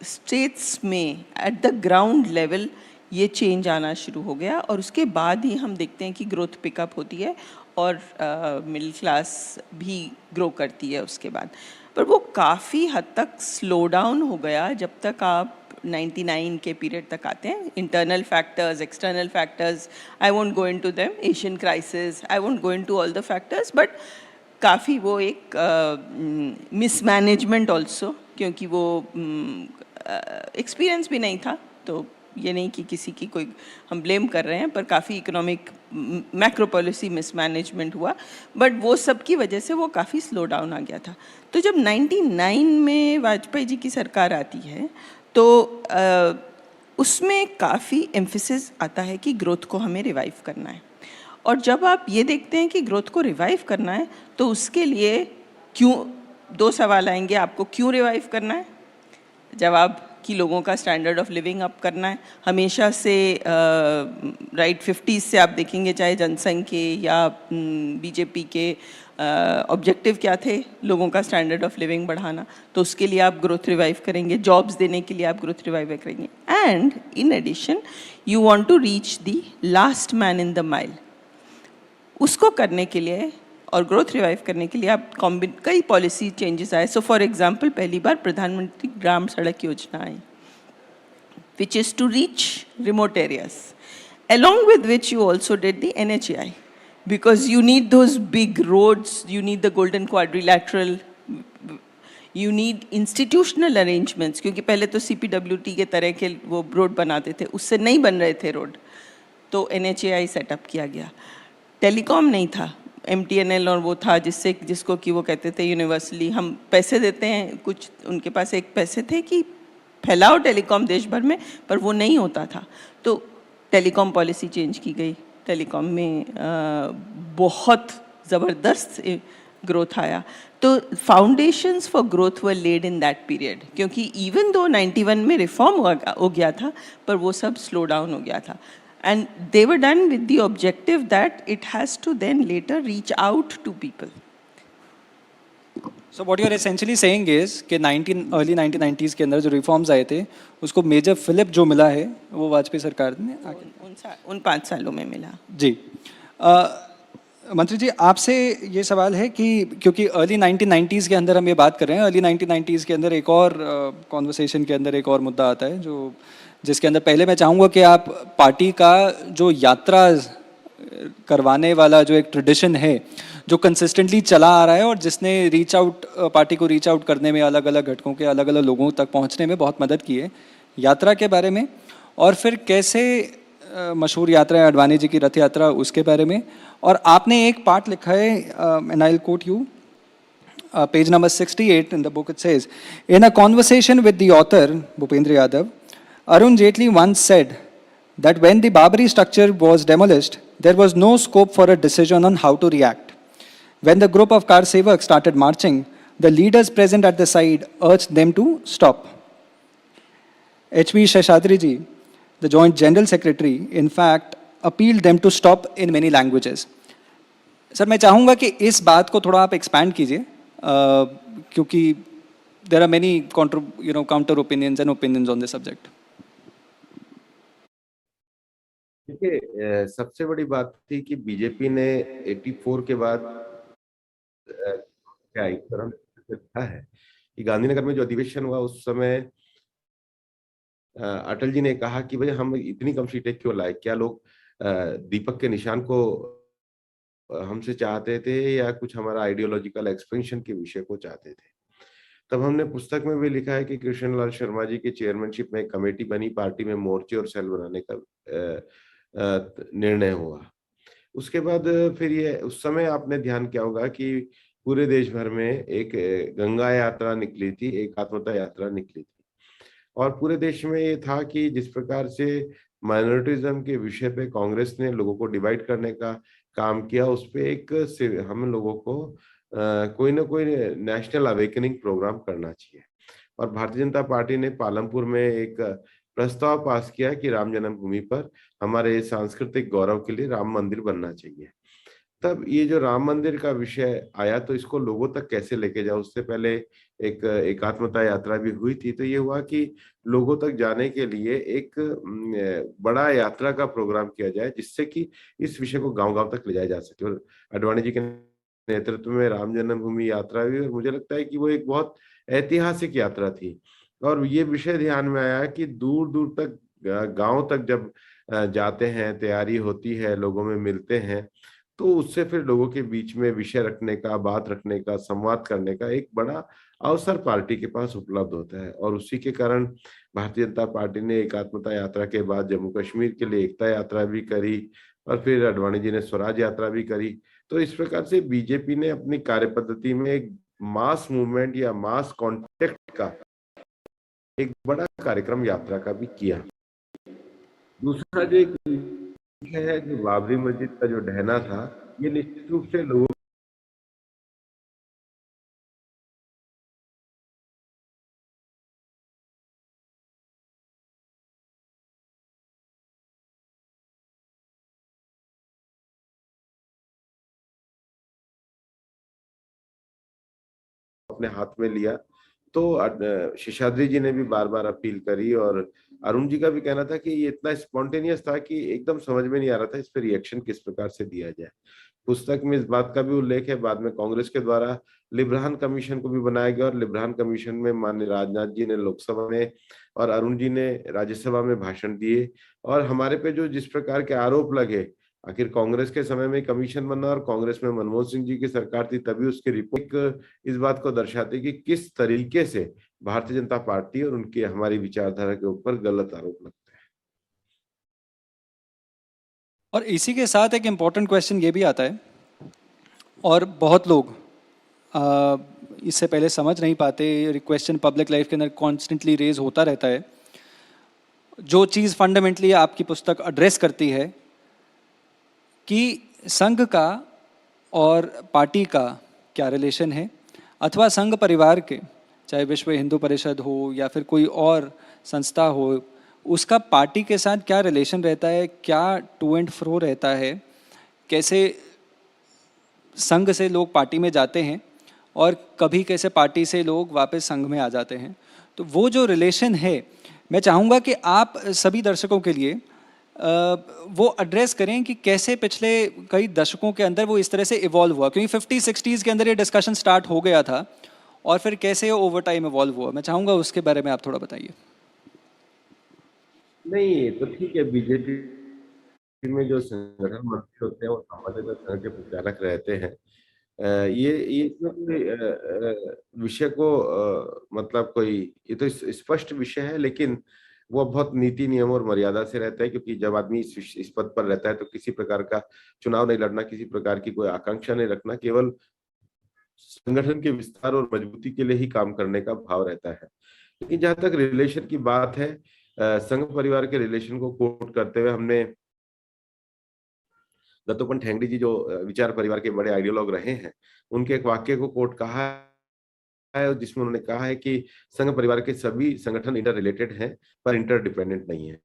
स्टेट्स में एट द ग्राउंड लेवल ये चेंज आना शुरू हो गया, और उसके बाद ही हम देखते हैं कि ग्रोथ पिकअप होती है और मिडिल क्लास भी ग्रो करती है उसके बाद। पर वो काफ़ी हद तक स्लो डाउन हो गया जब तक आप 99 के पीरियड तक आते हैं। Internal factors, external factors, I won't go into them, Asian crisis, I won't go into all the factors, but काफ़ी वो एक मिसमैनेजमेंट ऑल्सो, क्योंकि वो एक्सपीरियंस भी नहीं था। तो ये नहीं कि किसी की कोई हम ब्लेम कर रहे हैं, पर काफ़ी इकोनॉमिक मैक्रो पॉलिसी मिसमैनेजमेंट हुआ, बट वो सब की वजह से वो काफ़ी स्लो डाउन आ गया था। तो जब 99 में वाजपेयी जी की सरकार आती है तो उसमें काफ़ी एम्फेसिस आता है कि ग्रोथ को हमें रिवाइव करना है। और जब आप ये देखते हैं कि ग्रोथ को रिवाइव करना है तो उसके लिए क्यों, 2 सवाल आएंगे, आपको क्यों रिवाइव करना है, जवाब कि लोगों का स्टैंडर्ड ऑफ लिविंग अप करना है। हमेशा से राइट 50s से आप देखेंगे, चाहे जनसंघ के या बीजेपी के ऑब्जेक्टिव क्या थे, लोगों का स्टैंडर्ड ऑफ लिविंग बढ़ाना। तो उसके लिए आप ग्रोथ रिवाइव करेंगे, जॉब्स देने के लिए आप ग्रोथ रिवाइव करेंगे, and in addition you want to reach the last man in the mile. उसको करने के लिए और ग्रोथ रिवाइव करने के लिए आप कई पॉलिसी चेंजेस आए। सो फॉर एग्जांपल, पहली बार प्रधानमंत्री ग्राम सड़क योजना आई, which is to reach remote areas, along with which you also did the NHAI, because you need those big roads, you need the golden quadrilateral, you need institutional arrangements, क्योंकि पहले तो CPWT के तरह के वो रोड बनाते थे, उससे नहीं बन रहे थे रोड, तो NHAI सेटअप किया गया। टेलीकॉम नहीं था, MTNL और वो था जिसको कि वो कहते थे यूनिवर्सली हम पैसे देते हैं, कुछ उनके पास एक पैसे थे कि फैलाओ टेलीकॉम देश भर में, पर वो नहीं होता था। तो टेलीकॉम पॉलिसी चेंज की गई, टेलीकॉम में बहुत ज़बरदस्त ग्रोथ आया। तो foundations for growth were laid in that period, क्योंकि इवन दो 91 में रिफॉर्म हो गया था, पर वो सब स्लो डाउन हो गया था। And they were done with the objective that it has to then later reach out to people. So what you are essentially saying is कि early 1990s के अंदर जो रिफॉर्म्स आए थे उसको मेजर फिलिप जो मिला है वो वाजपेयी सरकार ने उन 5 सालों में मिला। जी। मंत्री जी, आपसे ये सवाल है कि क्योंकि अर्ली 1990s के अंदर हम ये बात कर रहे हैं, अर्ली 1990s के अंदर एक और कॉन्वर्सेशन के अंदर एक और मुद्दा आता है जो जिसके अंदर पहले मैं चाहूँगा कि आप पार्टी का जो यात्रा करवाने वाला जो एक ट्रेडिशन है जो कंसिस्टेंटली चला आ रहा है और जिसने रीच आउट पार्टी को रीच आउट करने में अलग अलग घटकों के अलग अलग लोगों तक पहुंचने में बहुत मदद की है, यात्रा के बारे में, और फिर कैसे मशहूर यात्रा है अडवाणी जी की रथ यात्रा, उसके बारे में। और आपने एक पार्ट लिखा है, and I will quote you, page number 68 in the book. It says, in a conversation with the author Bhupendra Yadav, Arun Jaitley once said that when the Babri structure was demolished, there was no scope for a decision on how to react. When the group of car sevaks started marching, the leaders present at the side urged them to stop. H.V. Sheshadri ji, the Joint General Secretary, in fact, appealed them to stop in many languages. Sir, मैं चाहूँगा कि इस बात को थोड़ा आप expand कीजिए, क्योंकि there are many counter opinions and opinions on this subject. देखिए, सबसे बड़ी बात थी कि बीजेपी ने 84 के बाद क्या एक तरह था है कि गांधीनगर में जो अधिवेशन हुआ उस समय अटल जी ने कहा कि भाई हम इतनी कम सीटें क्यों लाए, क्या लोग दीपक के निशान को हमसे चाहते थे या कुछ हमारा आइडियोलॉजिकल एक्सपेंशन के विषय को चाहते थे। तब हमने पुस्तक में भी लिखा है कि कृष्णलाल शर्मा जी की चेयरमैनशिप में एक कमेटी बनी, पार्टी में मोर्चे और सेल बनाने का निर्णय हुआ। उसके बाद फिर ये उस समय आपने ध्यान किया होगा कि पूरे देश भर में एक गंगा यात्रा निकली थी, एकात्मता यात्रा निकली थी, और पूरे देश में ये था कि जिस प्रकार से माइनॉरिटीज्म के विषय पे कांग्रेस ने लोगों को डिवाइड करने का काम किया, उस पे एक हम लोगों को कोई ना कोई नेशनल अवेकनिंग प्रोग्राम करना चाहिए। और भारतीय जनता पार्टी ने पालमपुर में एक प्रस्ताव पास किया कि राम जन्मभूमि पर हमारे सांस्कृतिक गौरव के लिए राम मंदिर बनना चाहिए। तब ये जो राम मंदिर का विषय आया तो इसको लोगों तक कैसे लेके जाओ, उससे पहले एक एकात्मता यात्रा भी हुई थी। तो ये हुआ कि लोगों तक जाने के लिए एक बड़ा यात्रा का प्रोग्राम किया जाए जिससे कि इस विषय को गांव-गांव तक ले जाया जा सके। और अडवाणी जी के नेतृत्व में राम जन्मभूमि यात्रा हुई और मुझे लगता है कि वो एक बहुत ऐतिहासिक यात्रा थी। और ये विषय ध्यान में आया कि दूर-दूर तक गाँव तक जब जाते हैं, तैयारी होती है, लोगों में मिलते हैं, तो उससे फिर लोगों के बीच में विषय रखने का, बात रखने का, संवाद करने का एक बड़ा अवसर पार्टी के पास उपलब्ध होता है। और उसी के कारण भारतीय जनता पार्टी ने एकात्मता यात्रा के बाद जम्मू कश्मीर के लिए एकता यात्रा भी करी और फिर अडवाणी जी ने स्वराज यात्रा भी करी। तो इस प्रकार से बीजेपी ने अपनी कार्यपद्धति में एक मास मूवमेंट या मास कॉन्टेक्ट का एक बड़ा कार्यक्रम यात्रा का भी किया। दूसरा जो एक है जो बाबरी मस्जिद का जो ढहना था, ये निश्चित रूप से लोगों अपने हाथ में लिया। तो शेषाद्री जी ने भी बार-बार अपील करी और अरुण जी का भी कहना था कि ये इतना स्पॉन्टेनियस था कि एकदम समझ में नहीं आ रहा था इस पे रिएक्शन किस प्रकार से दिया जाए। पुस्तक में इस बात का भी उल्लेख है, बाद में कांग्रेस के द्वारा लिब्रान कमीशन को भी बनाया गया और लिब्रान कमीशन में माननीय राजनाथ जी ने लोकसभा में और अरुण जी ने राज्यसभा में भाषण दिए और हमारे पे जो जिस प्रकार के आरोप लगे, आखिर कांग्रेस के समय में कमीशन बना और कांग्रेस में मनमोहन सिंह जी की सरकार थी तभी उसकी रिपोर्ट इस बात को दर्शाती कि किस तरीके से भारतीय जनता पार्टी और उनकी हमारी विचारधारा के ऊपर गलत आरोप लगते हैं। और इसी के साथ एक इम्पॉर्टेंट क्वेश्चन ये भी आता है और बहुत लोग इससे पहले समझ नहीं पाते, क्वेश्चन पब्लिक लाइफ के अंदर कॉन्स्टेंटली रेज होता रहता है। जो चीज़ फंडामेंटली आपकी पुस्तक एड्रेस करती है कि संघ का और पार्टी का क्या रिलेशन है, अथवा संघ परिवार के, चाहे विश्व हिंदू परिषद हो या फिर कोई और संस्था हो, उसका पार्टी के साथ क्या रिलेशन रहता है, क्या टू एंड फ्रो रहता है, कैसे संघ से लोग पार्टी में जाते हैं और कभी कैसे पार्टी से लोग वापस संघ में आ जाते हैं। तो वो जो रिलेशन है, मैं चाहूँगा कि आप सभी दर्शकों के लिए वो एड्रेस करें कि कैसे पिछले कई दशकों के अंदर वो इस तरह से इवॉल्व हुआ, क्योंकि 50-60s के अंदर ये डिस्कशन स्टार्ट हो गया था और फिर कैसे ओवर टाइम इवॉल्व हुआ। मैं चाहूँगा उसके बारे में आप थोड़ा बताइए। नहीं, तो ठीक है, बीजेपी में जो संगठन मंत्री होते हैं वो सामान्य संघ के प्रचारक रहते हैं। ये इसमें कोई विषय को मतलब कोई, ये तो स्पष्ट विषय है, लेकिन वो बहुत नीति नियम और मर्यादा से रहता है, क्योंकि जब आदमी इस पद पर रहता है तो किसी प्रकार का चुनाव नहीं लड़ना, किसी प्रकार की कोई आकांक्षा नहीं रखना, केवल संगठन के विस्तार और मजबूती के लिए ही काम करने का भाव रहता है। लेकिन जहां तक रिलेशन की बात है, संघ परिवार के रिलेशन को कोट करते हुए हमने दत्तोपंत ठेंगड़ी जी जो विचार परिवार के बड़े आइडियोलॉग रहे हैं, उनके एक वाक्य को कोट कहा है, जिसमें उन्होंने कहा है कि संघ परिवार के सभी संगठन इंटर रिलेटेड हैं पर इंटर डिपेंडेंट नहीं है।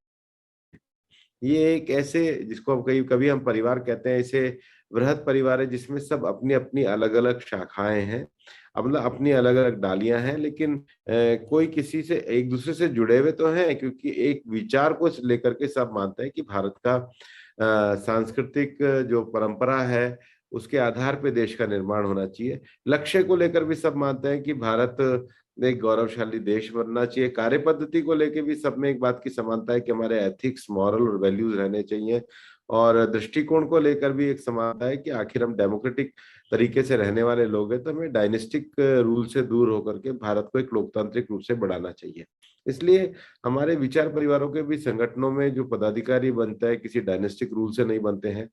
ये एक ऐसे, जिसको हम कभी कभी हम परिवार कहते हैं, ऐसे वृहद परिवार है जिसमें सब अपनी अपनी अलग अलग शाखाएं हैं, मतलब अपनी अलग अलग डालियां हैं, लेकिन कोई किसी से एक दूसरे से जुड़े हुए तो हैं, क्योंकि एक विचार को लेकर के सब मानते हैं कि भारत का सांस्कृतिक जो परंपरा है उसके आधार पे देश का निर्माण होना चाहिए। लक्ष्य को लेकर भी सब मानते हैं कि भारत एक गौरवशाली देश बनना चाहिए। कार्य पद्धति को लेकर भी सब में एक बात की समानता है कि हमारे एथिक्स, मॉरल और वैल्यूज रहने चाहिए, और दृष्टिकोण को लेकर भी एक समानता है कि आखिर हम डेमोक्रेटिक तरीके से रहने वाले लोग हैं, तो हमें डायनेस्टिक रूल से दूर होकर के भारत को एक लोकतांत्रिक रूप से बढ़ाना चाहिए। इसलिए हमारे विचार परिवारों के भी संगठनों में जो पदाधिकारी बनता है किसी डायनेस्टिक रूल से नहीं बनते हैं,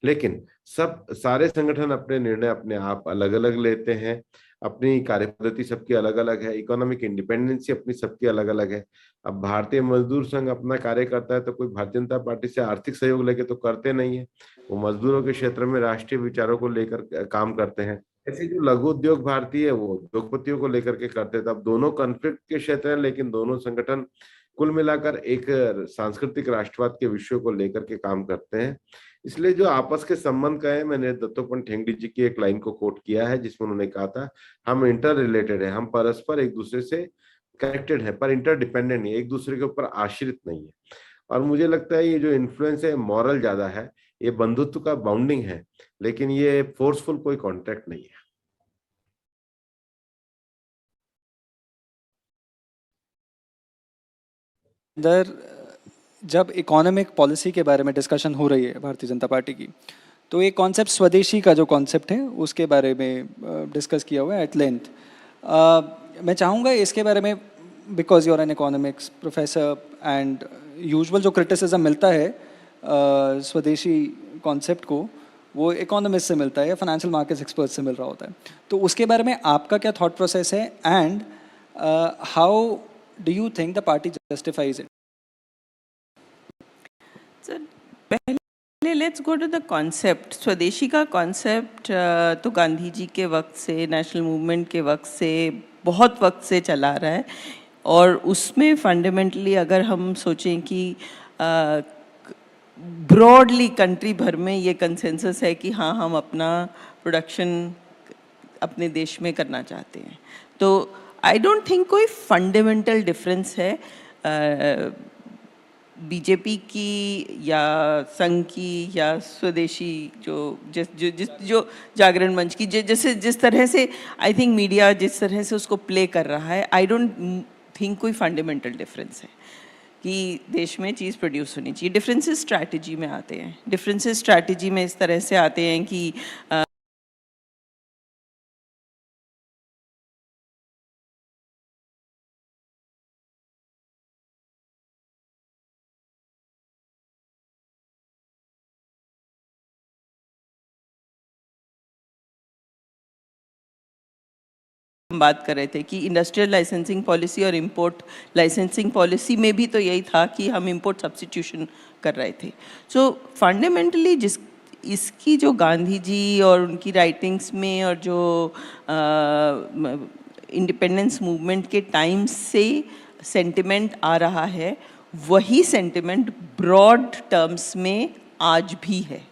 लेकिन सब सारे संगठन अपने निर्णय अपने आप अलग अलग लेते हैं, अपनी कार्यपद्धति सबकी अलग अलग है, इकोनॉमिक इंडिपेंडेंसी अपनी सबकी अलग अलग है। अब भारतीय मजदूर संघ अपना कार्य करता है तो कोई भारतीय जनता पार्टी से आर्थिक सहयोग लेके तो करते नहीं है, वो मजदूरों के क्षेत्र में राष्ट्रीय विचारों को लेकर काम करते हैं। ऐसे जो लघु उद्योग भारती है वो उद्योगपतियों को लेकर के करते थे। अब दोनों कॉन्फ्लिक्ट के क्षेत्र हैं, लेकिन दोनों संगठन कुल मिलाकर एक सांस्कृतिक राष्ट्रवाद के विषयों को लेकर के काम करते हैं। इसलिए जो आपस के संबंध का है, मैंने दत्तोपंत ठेंगड़ी जी की एक लाइन को कोट किया है जिसमें उन्होंने कहा था, हम इंटर रिलेटेड है, हम परस्पर एक दूसरे से कनेक्टेड है पर इंटर डिपेंडेंट नहीं, एक दूसरे के ऊपर आश्रित नहीं है। और मुझे लगता है ये जो इन्फ्लुएंस है मॉरल ज्यादा है, ये बंधुत्व का बाउंडिंग है, लेकिन ये फोर्सफुल कोई कॉन्ट्रैक्ट नहीं है। अंदर जब इकोनॉमिक पॉलिसी के बारे में डिस्कशन हो रही है भारतीय जनता पार्टी की, तो एक कॉन्सेप्ट स्वदेशी का जो कॉन्सेप्ट है उसके बारे में डिस्कस किया हुआ है एट लेंथ। मैं चाहूँगा इसके बारे में, because you are an economics professor and usual जो क्रिटिसिज्म मिलता है स्वदेशी कॉन्सेप्ट को, वो इकोनॉमिस्ट से मिलता है या फाइनेंशियल मार्केट्स एक्सपर्ट से मिल रहा होता है। तो उसके बारे में आपका क्या थॉट प्रोसेस है, and how do you think the party justifies it? So, पहले let's go to the concept. Swadeshi का कॉन्सेप्ट तो गांधी जी के वक्त से, नेशनल मूवमेंट के वक्त से, बहुत वक्त से चला रहा है, और उसमें फंडामेंटली अगर हम सोचें कि ब्रॉडली कंट्री भर में ये कंसेंसस है कि हाँ, हम अपना प्रोडक्शन अपने देश में करना चाहते हैं, तो आई डोंट थिंक कोई फंडामेंटल डिफरेंस है बीजेपी की या संघ की या स्वदेशी जो जागरण मंच की, जैसे जिस तरह से आई थिंक मीडिया जिस तरह से उसको प्ले कर रहा है, आई डोंट थिंक कोई फंडामेंटल डिफरेंस है कि देश में चीज़ प्रोड्यूस होनी चाहिए। डिफरेंसेस स्ट्रैटेजी में आते हैं। डिफरेंसेस स्ट्रैटेजी में इस तरह से आते हैं कि हम बात कर रहे थे कि इंडस्ट्रियल लाइसेंसिंग पॉलिसी और इंपोर्ट लाइसेंसिंग पॉलिसी में भी तो यही था कि हम इंपोर्ट सब्स्टिट्यूशन कर रहे थे। सो फंडामेंटली इसकी जो गांधी जी और उनकी राइटिंग्स में और जो इंडिपेंडेंस मूवमेंट के टाइम से सेंटिमेंट आ रहा है, वही सेंटिमेंट ब्रॉड टर्म्स में आज भी है।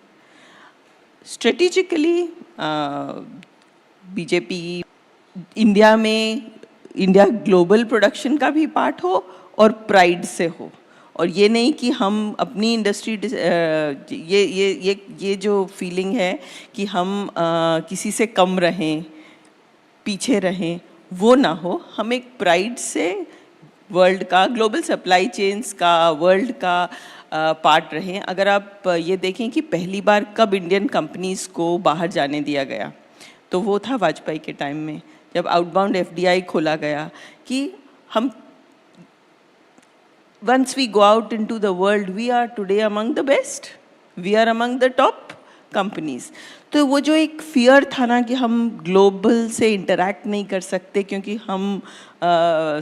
स्ट्रेटेजिकली बीजेपी इंडिया में, इंडिया ग्लोबल प्रोडक्शन का भी पार्ट हो और प्राइड से हो, और ये नहीं कि हम अपनी इंडस्ट्री ये जो फीलिंग है कि हम किसी से कम रहें, पीछे रहें, वो ना हो। हम एक प्राइड से वर्ल्ड का, ग्लोबल सप्लाई चेन्स का, वर्ल्ड का पार्ट रहें। अगर आप ये देखें कि पहली बार कब इंडियन कंपनीज़ को बाहर जाने दिया गया, तो वो था वाजपेयी के टाइम में, जब आउटबाउंड एफडीआई खोला गया कि हम once we go out into the world, we are today among the best. We are among the top companies. तो वो जो एक फियर था ना कि हम ग्लोबल से इंटरैक्ट नहीं कर सकते क्योंकि हम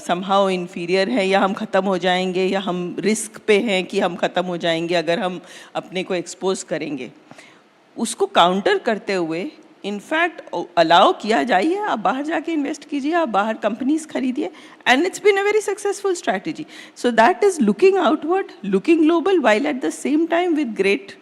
somehow inferior हैं, या हम ख़त्म हो जाएंगे, या हम रिस्क पे हैं कि हम ख़त्म हो जाएंगे अगर हम अपने को एक्सपोज करेंगे, उसको काउंटर करते हुए इनफैक्ट अलाउ किया, जाइए आप बाहर जाके इन्वेस्ट कीजिए, आप बाहर कंपनीज खरीदिए, and it's been a very successful strategy. So that is looking outward, looking global, while at the same time with great,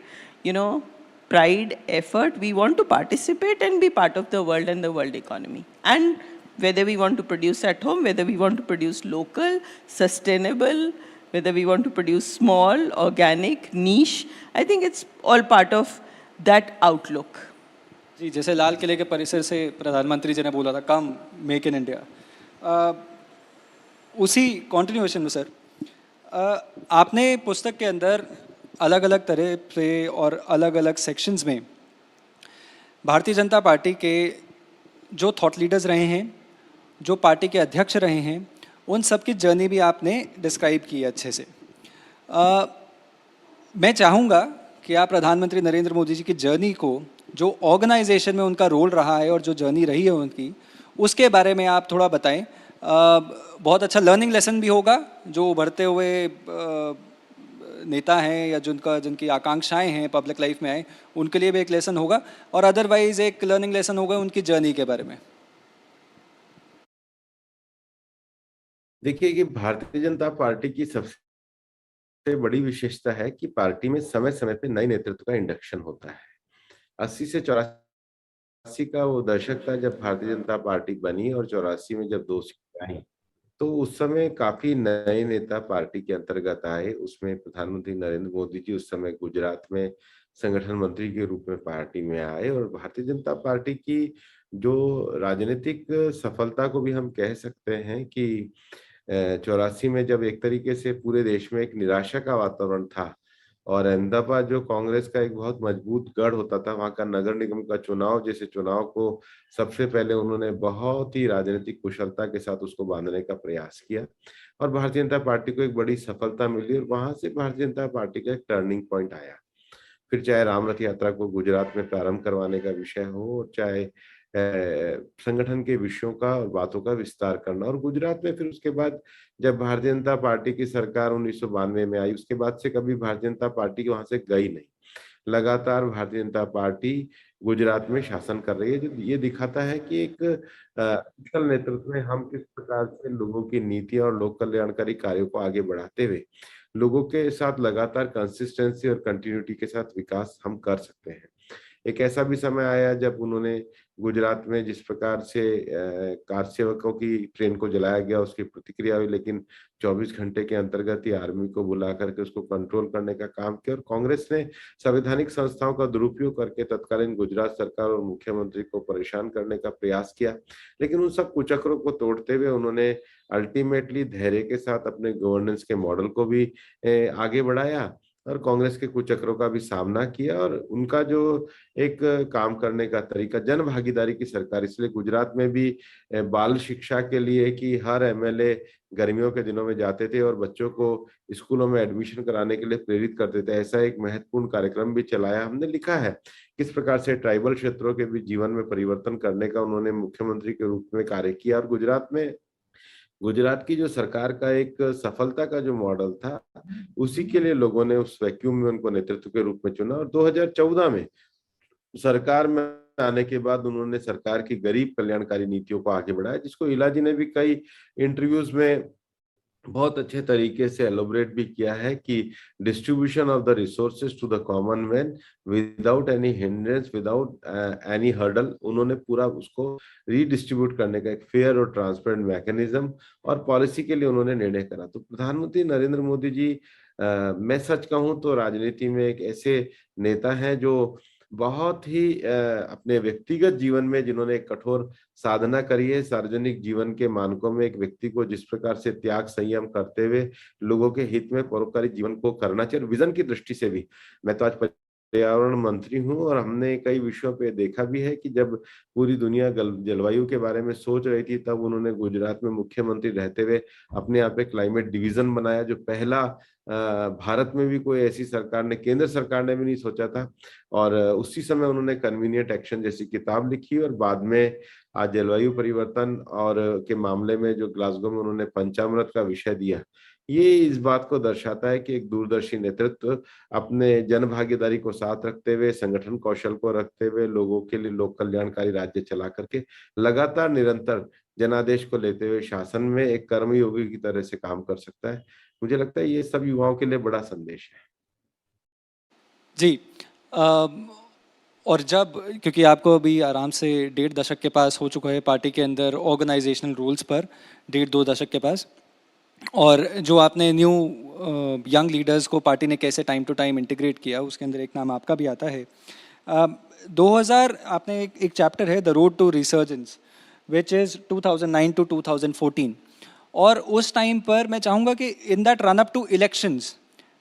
pride, effort, we want to participate and be part of the world and the world economy. And whether we want to produce at home, whether we want to produce local, sustainable, whether we want to produce small, organic, niche, I think it's all part of that outlook. जी, जैसे लाल किले के परिसर से प्रधानमंत्री जी ने बोला था कम make in India, उसी कॉन्टिन्यूएशन में सर, आपने पुस्तक के अंदर अलग अलग तरह से और अलग अलग सेक्शंस में भारतीय जनता पार्टी के जो थॉट लीडर्स रहे हैं, जो पार्टी के अध्यक्ष रहे हैं, उन सब की जर्नी भी आपने डिस्क्राइब की है अच्छे से. मैं चाहूँगा कि आप प्रधानमंत्री नरेंद्र मोदी जी की जर्नी को, जो ऑर्गेनाइजेशन में उनका रोल रहा है और जो जर्नी रही है उनकी, उसके बारे में आप थोड़ा बताएं. बहुत अच्छा लर्निंग लेसन भी होगा, जो उभरते हुए नेता हैं या जिनकी आकांक्षाएं हैं पब्लिक लाइफ में आए, उनके लिए भी एक लेसन होगा, और अदरवाइज एक लर्निंग लेसन होगा उनकी जर्नी के बारे में. देखिए कि भारतीय जनता पार्टी की सबसे बड़ी विशेषता है कि पार्टी में समय समय पे नए नेतृत्व का इंडक्शन होता है. 80 से 84 का वो दशक था जब भारतीय जनता पार्टी बनी, और 84 में जब 2 सीटें आई, तो उस समय काफी नए नेता पार्टी के अंतर्गत आए. उसमें प्रधानमंत्री नरेंद्र मोदी जी उस समय गुजरात में संगठन मंत्री के रूप में पार्टी में आए, और भारतीय जनता पार्टी की जो राजनीतिक सफलता को भी हम कह सकते हैं कि 84 में जब एक तरीके से पूरे देश में एक निराशा का वातावरण था, और अहमदाबाद जो कांग्रेस का एक बहुत मजबूत गढ़ होता था, वहां का नगर निगम का चुनाव जैसे चुनाव को सबसे पहले उन्होंने बहुत ही राजनीतिक कुशलता के साथ उसको बांधने का प्रयास किया, और भारतीय जनता पार्टी को एक बड़ी सफलता मिली, और वहां से भारतीय जनता पार्टी का एक टर्निंग पॉइंट आया. फिर चाहे राम रथ यात्रा को गुजरात में प्रारंभ करवाने का विषय हो, और चाहे संगठन के विषयों का और बातों का विस्तार करना, और गुजरात में फिर उसके बाद जब भारतीय जनता पार्टी की सरकार 1992 में आई, उसके बाद से कभी भारतीय जनता पार्टी वहां से गई नहीं. लगातार भारतीय जनता पार्टी गुजरात में शासन कर रही है, जो ये दिखाता है कि एक कुशल नेतृत्व में हम किस प्रकार से लोगों की नीतियां और लोक कल्याणकारी कार्यों को आगे बढ़ाते हुए लोगों के साथ लगातार कंसिस्टेंसी और कंटिन्यूटी के साथ विकास हम कर सकते हैं. एक ऐसा भी समय आया जब उन्होंने गुजरात में जिस प्रकार से कार सेवकों की ट्रेन को जलाया गया, उसकी प्रतिक्रिया हुई, लेकिन 24 घंटे के अंतर्गत ही आर्मी को बुला करके उसको कंट्रोल करने का काम किया, और कांग्रेस ने संवैधानिक संस्थाओं का दुरुपयोग करके तत्कालीन गुजरात सरकार और मुख्यमंत्री को परेशान करने का प्रयास किया. लेकिन उन सब कुचक्रों को तोड़ते हुए उन्होंने अल्टीमेटली धैर्य के साथ अपने गवर्नेंस के मॉडल को भी आगे बढ़ाया, और कांग्रेस के कुचक्रों का भी सामना किया, और उनका जो एक काम करने का तरीका, जन भागीदारी की सरकार, इसलिए गुजरात में भी बाल शिक्षा के लिए कि हर एमएलए गर्मियों के दिनों में जाते थे और बच्चों को स्कूलों में एडमिशन कराने के लिए प्रेरित करते थे. ऐसा एक महत्वपूर्ण कार्यक्रम भी चलाया. हमने लिखा है किस प्रकार से ट्राइबल क्षेत्रों के भी जीवन में परिवर्तन करने का उन्होंने मुख्यमंत्री के रूप में कार्य किया, और गुजरात की जो सरकार का एक सफलता का जो मॉडल था, उसी के लिए लोगों ने उस वैक्यूम में उनको नेतृत्व के रूप में चुना. और 2014 में सरकार में आने के बाद उन्होंने सरकार की गरीब कल्याणकारी नीतियों को आगे बढ़ाया, जिसको इला जी ने भी कई इंटरव्यूज में बहुत अच्छे तरीके से एलोबरेट भी किया है कि distribution of the resources to the common man without any hindrance, without any hurdle, उन्होंने पूरा उसको रीडिस्ट्रीब्यूट करने का एक फेयर और ट्रांसपेरेंट मैकेनिज्म और पॉलिसी के लिए उन्होंने निर्णय करा. तो प्रधानमंत्री नरेंद्र मोदी जी मैं सच कहूं तो राजनीति में एक ऐसे नेता हैं जो बहुत ही अपने व्यक्तिगत जीवन में जिन्होंने एक कठोर साधना करी है, सार्वजनिक जीवन के मानकों में एक व्यक्ति को जिस प्रकार से त्याग संयम करते हुए लोगों के हित में परोपकारी जीवन को करना चाहिए, और विजन की दृष्टि से भी। मैं तो आज पर्यावरण मंत्री हूँ और हमने कई विषयों पे देखा भी है कि जब पूरी दुनिया जलवायु के बारे में सोच रही थी, तब उन्होंने गुजरात में मुख्यमंत्री रहते हुए अपने यहाँ पे क्लाइमेट डिवीजन बनाया, जो पहला भारत में भी कोई ऐसी सरकार ने, केंद्र सरकार ने भी नहीं सोचा था। और उसी समय उन्होंने कन्वीनियंट एक्शन जैसी किताब लिखी, और बाद में आज जलवायु परिवर्तन और के मामले में जो ग्लासगो में उन्होंने पंचामृत का विषय दिया, ये इस बात को दर्शाता है कि एक दूरदर्शी नेतृत्व अपने जन भागीदारी को साथ रखते हुए, संगठन कौशल को रखते हुए, लोगों के लिए लोक कल्याणकारी राज्य चला करके लगातार निरंतर जनादेश को लेते हुए शासन में एक कर्मयोगी की तरह से काम कर सकता है। मुझे लगता है ये सब युवाओं के लिए बड़ा संदेश है। जी। और जब, क्योंकि आपको अभी आराम से 1.5 दशक के पास हो चुका है पार्टी के अंदर ऑर्गेनाइजेशनल रूल्स पर, 1.5-2 दशक के पास, और जो आपने न्यू यंग लीडर्स को पार्टी ने कैसे टाइम टू टाइम इंटीग्रेट किया, उसके अंदर एक नाम आपका भी आता है। 2000 आपने एक चैप्टर है the road to resurgence, which is 2009 to 2014, और उस टाइम पर मैं चाहूँगा कि in that run up to elections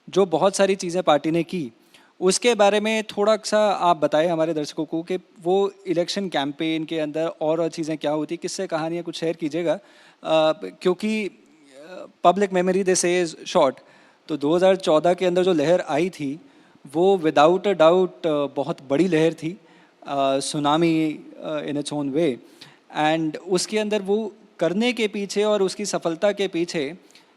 जो बहुत सारी चीज़ें पार्टी ने की, उसके बारे में थोड़ा सा आप बताएं हमारे दर्शकों को कि वो इलेक्शन कैंपेन के अंदर और चीज़ें क्या होती, किससे कहानियाँ कुछ शेयर कीजिएगा, क्योंकि पब्लिक मेमोरी दे से इज शॉर्ट। तो 2014 के अंदर जो लहर आई थी वो विदाउट अ डाउट बहुत बड़ी लहर थी, tsunami in its own way, and उसके अंदर वो करने के पीछे और उसकी सफलता के पीछे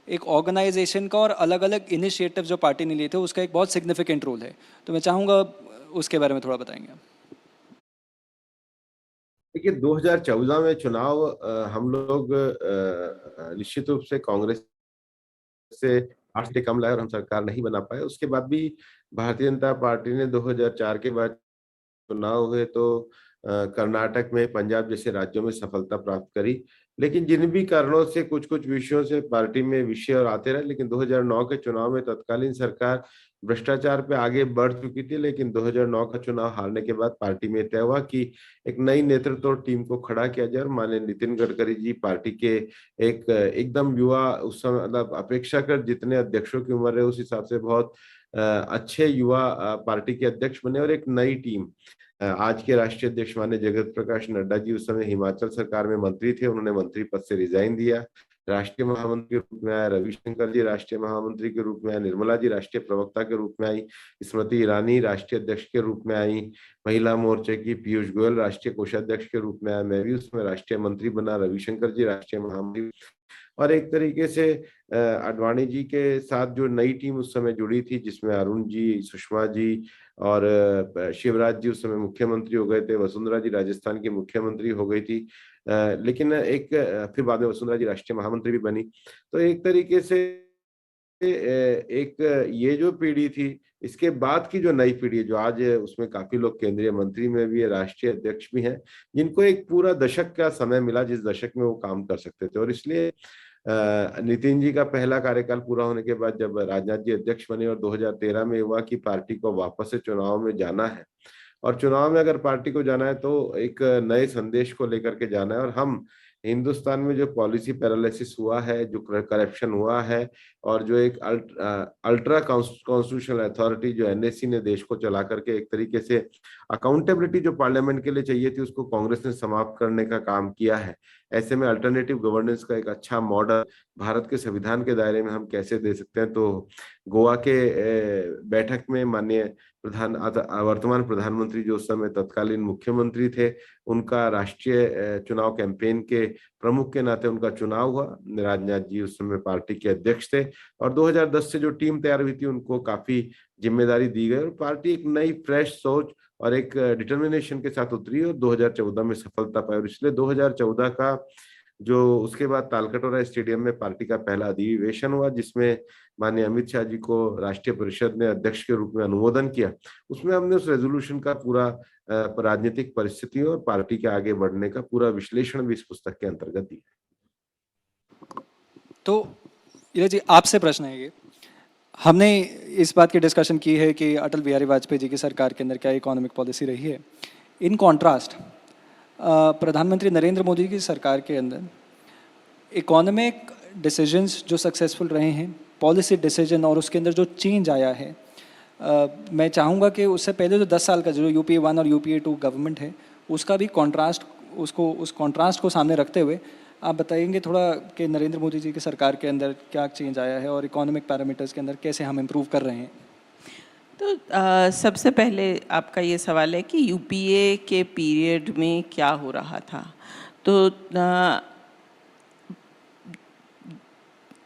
एक ऑर्गेनाइजेशन का और अलग अलग इनिशिएटिव जो पार्टी ने लिए थे उसका एक बहुत सिग्निफिकेंट रोल है। तो मैं चाहूँगा उसके बारे में थोड़ा बताएंगे। देखिए 2014 में चुनाव हम लोग निश्चित रूप से कांग्रेस से 8 सीटें कम लाए और हम सरकार नहीं बना पाए। उसके बाद भी भारतीय जनता पार्टी ने 2004 के बाद चुनाव हुए तो कर्नाटक में, पंजाब जैसे राज्यों में सफलता प्राप्त करी। लेकिन जिन भी कारणों से कुछ-कुछ विषयों से पार्टी में विषय और आते रहे, लेकिन 2009 के चुनाव में तत्कालीन सरकार भ्रष्टाचार पे आगे बढ़ चुकी थी। लेकिन 2009 का चुनाव हारने के बाद पार्टी में तय हुआ कि एक नई नेतृत्व और टीम को खड़ा किया जाए, और माननीय नितिन गडकरी जी पार्टी के एक एकदम युवा, उस समय मतलब अपेक्षाकृत जितने अध्यक्षों की उम्र है उस हिसाब से बहुत अच्छे युवा पार्टी के अध्यक्ष बने, और एक नई टीम, आज के राष्ट्रीय अध्यक्ष माननीय जगत प्रकाश नड्डा जी उस समय हिमाचल सरकार में मंत्री थे, उन्होंने मंत्री पद से रिजाइन दिया। राष्ट्रीय महामंत्री के रूप में आया रविशंकर जी, राष्ट्रीय महामंत्री के रूप में आया निर्मला जी, राष्ट्रीय प्रवक्ता के रूप में आई स्मृति ईरानी, राष्ट्रीय अध्यक्ष के रूप में आई महिला मोर्चे की पीयूष गोयल, राष्ट्रीय कोषाध्यक्ष के रूप में आया मैं भी उसमें राष्ट्रीय मंत्री बना, रविशंकर जी राष्ट्रीय महामंत्री। और एक तरीके से आडवाणी जी के साथ जो नई टीम उस समय जुड़ी थी, जिसमें अरुण जी, सुषमा जी और शिवराज जी उस समय मुख्यमंत्री हो गए थे, वसुंधरा जी राजस्थान की मुख्यमंत्री हो गई थी, लेकिन एक फिर बाद में वसुंधरा जी राष्ट्रीय महामंत्री भी बनी। तो एक तरीके से एक ये जो पीढ़ी थी, इसके बाद की जो नई पीढ़ी है, जो आज उसमें काफी लोग केंद्रीय मंत्री में भी है, राष्ट्रीय अध्यक्ष भी हैं, जिनको एक पूरा दशक का समय मिला जिस दशक में वो काम कर सकते थे। और इसलिए नितिन जी का पहला कार्यकाल पूरा होने के बाद जब राजनाथ जी अध्यक्ष बने और 2013 में हुआ कि पार्टी को वापस से चुनाव में जाना है, और चुनाव में अगर पार्टी को जाना है तो एक नए संदेश को लेकर के जाना है। और हम हिंदुस्तान में जो पॉलिसी पैरालिसिस हुआ है, जो करप्शन हुआ है, और जो एक अल्ट्रा कॉन्स्टिट्यूशनल अथॉरिटी जो एनएससी ने देश को चला करके एक तरीके से अकाउंटेबिलिटी जो पार्लियामेंट के लिए चाहिए थी उसको कांग्रेस ने समाप्त करने का काम किया है। ऐसे में अल्टरनेटिव गवर्नेंस का एक अच्छा मॉडल भारत के संविधान के दायरे में हम कैसे दे सकते हैं। तो गोवा के बैठक में माननीय वर्तमान प्रधानमंत्री जो उस समय तत्कालीन मुख्यमंत्री थे, उनका राष्ट्रीय चुनाव कैंपेन के प्रमुख के नाते उनका चुनाव हुआ। राजनाथ जी उस समय पार्टी के अध्यक्ष थे, और 2010 से जो टीम तैयार हुई थी उनको काफी जिम्मेदारी दी गई, और पार्टी एक नई फ्रेश सोच और एक डिटर्मिनेशन के साथ उतरी और 2014 में सफलता पाई। और इसलिए 2014 का जो उसके बाद तालकटोरा स्टेडियम में पार्टी का पहला अधिवेशन हुआ, जिसमें माननीय अमित शाह जी को राष्ट्रीय परिषद ने अध्यक्ष के रूप में अनुमोदन किया, उसमें हमने उस रेजोल्यूशन का पूरा राजनीतिक परिस्थितियों और पार्टी के आगे बढ़ने का पूरा विश्लेषण भी इस पुस्तक के अंतर्गत दिया। तो ये जी आपसे प्रश्न है ये, हमने इस बात की डिस्कशन की है कि अटल बिहारी वाजपेयी जी की सरकार के अंदर क्या इकोनॉमिक पॉलिसी रही है। इन कॉन्ट्रास्ट प्रधानमंत्री नरेंद्र मोदी की सरकार के अंदर इकोनॉमिक डिसीजंस जो सक्सेसफुल रहे हैं, पॉलिसी डिसीजन और उसके अंदर जो चेंज आया है, मैं चाहूँगा कि उससे पहले जो 10 साल का जो यूपीए 1 और यूपीए 2 गवर्नमेंट है उसका भी कॉन्ट्रास्ट, उस कॉन्ट्रास्ट को सामने रखते हुए आप बताएंगे थोड़ा कि नरेंद्र मोदी जी की सरकार के अंदर क्या चेंज आया है और इकोनॉमिक पैरामीटर्स के अंदर कैसे हम इम्प्रूव कर रहे हैं। तो सबसे पहले आपका ये सवाल है कि यूपीए के पीरियड में क्या हो रहा था। तो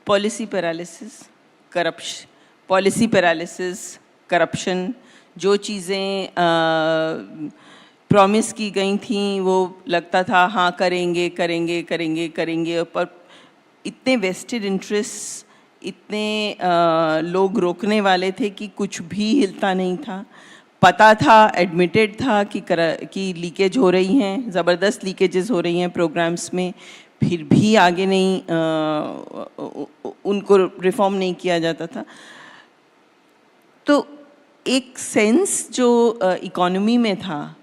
पॉलिसी पैरालिसिस, करप्शन, जो चीज़ें प्रॉमिस की गई थी वो लगता था हाँ करेंगे करेंगे करेंगे करेंगे, पर इतने वेस्टेड इंटरेस्ट, इतने लोग रोकने वाले थे कि कुछ भी हिलता नहीं था। पता था, एडमिटेड था कि लीकेज हो रही हैं, ज़बरदस्त लीकेजेस हो रही हैं प्रोग्राम्स में, फिर भी आगे नहीं उनको रिफॉर्म नहीं किया जाता था। तो एक सेंस जो इकोनॉमी में था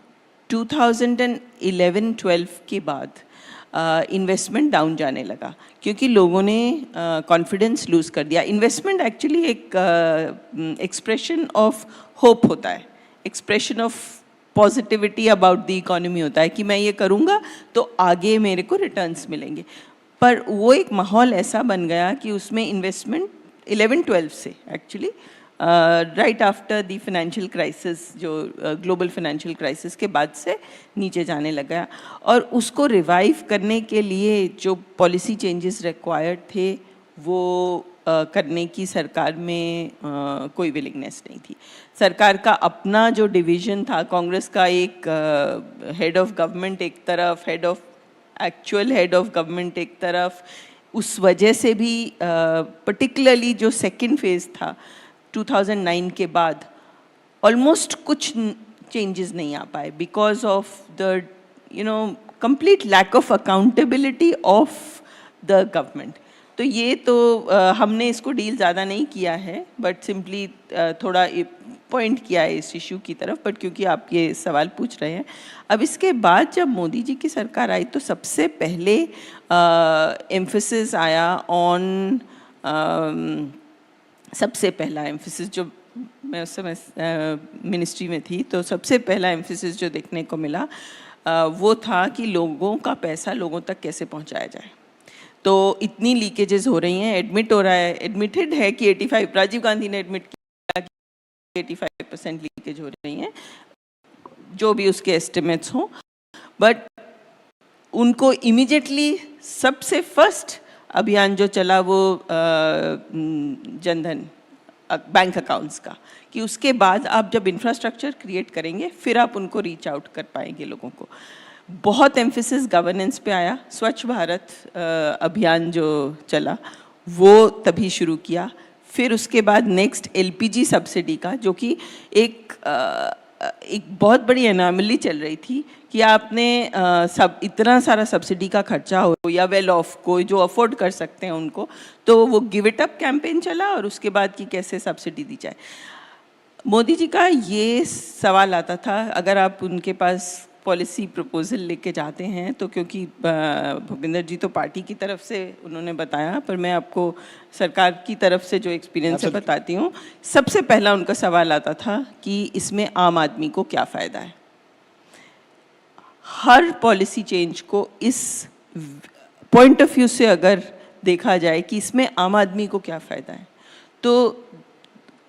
2011-12 के बाद इन्वेस्टमेंट डाउन जाने लगा क्योंकि लोगों ने कॉन्फिडेंस लूज़ कर दिया। इन्वेस्टमेंट एक्चुअली एक एक्सप्रेशन ऑफ होप होता है, expression of positivity about the economy होता है कि मैं ये करूँगा तो आगे मेरे को रिटर्न्स मिलेंगे। पर वो एक माहौल ऐसा बन गया कि उसमें इन्वेस्टमेंट 11-12 से actually right after the financial crisis, जो ग्लोबल फाइनेंशियल क्राइसिस के बाद से नीचे जाने लगा, और उसको रिवाइव करने के लिए जो पॉलिसी चेंजेस रिक्वायर्ड थे वो करने की सरकार में कोई विलिंगनेस नहीं थी। सरकार का अपना जो डिवीज़न था, कांग्रेस का एक हेड ऑफ गवर्नमेंट एक तरफ, एक्चुअल हेड ऑफ गवर्नमेंट एक तरफ, उस वजह से भी पर्टिकुलरली जो सेकेंड फेज़ था 2009 के बाद ऑलमोस्ट कुछ चेंजेस नहीं आ पाए because of the complete lack of accountability of the government. तो ये तो हमने इसको डील ज़्यादा नहीं किया है, बट सिंपली थोड़ा पॉइंट किया है इस इशू की तरफ, बट क्योंकि आप ये सवाल पूछ रहे हैं। अब इसके बाद जब मोदी जी की सरकार आई तो सबसे पहले एम्फेसिस आया ऑन, सबसे पहला एम्फेसिस जो मैं उस समय मिनिस्ट्री में थी, तो सबसे पहला एम्फेसिस जो देखने को मिला वो था कि लोगों का पैसा लोगों तक कैसे पहुंचाया जाए। तो इतनी लीकेजेस हो रही हैं, एडमिटेड है कि 85, राजीव गांधी ने एडमिट किया कि 85% लीकेज हो रही हैं, जो भी उसके एस्टिमेट्स हों, बट उनको इमीडिएटली सबसे फर्स्ट अभियान जो चला वो जनधन बैंक अकाउंट्स का, कि उसके बाद आप जब इंफ्रास्ट्रक्चर क्रिएट करेंगे फिर आप उनको रीच आउट कर पाएंगे लोगों को। बहुत एम्फेसिस गवर्नेंस पे आया, स्वच्छ भारत अभियान जो चला वो तभी शुरू किया। फिर उसके बाद नेक्स्ट एलपीजी सब्सिडी का, जो कि एक बहुत बड़ी एनॉमली चल रही थी कि आपने सब इतना सारा सब्सिडी का खर्चा हो, या वेल ऑफ को जो अफोर्ड कर सकते हैं उनको, तो वो गिव इट अप कैंपेन चला, और उसके बाद कि कैसे सब्सिडी दी जाए। मोदी जी का ये सवाल आता था, अगर आप उनके पास पॉलिसी प्रपोजल लेके जाते हैं तो, क्योंकि भूपेंद्र जी तो पार्टी की तरफ से उन्होंने बताया, पर मैं आपको सरकार की तरफ से जो एक्सपीरियंस है बताती हूँ। सबसे पहला उनका सवाल आता था कि इसमें आम आदमी को क्या फ़ायदा है। हर पॉलिसी चेंज को इस पॉइंट ऑफ व्यू से अगर देखा जाए कि इसमें आम आदमी को क्या फ़ायदा है, तो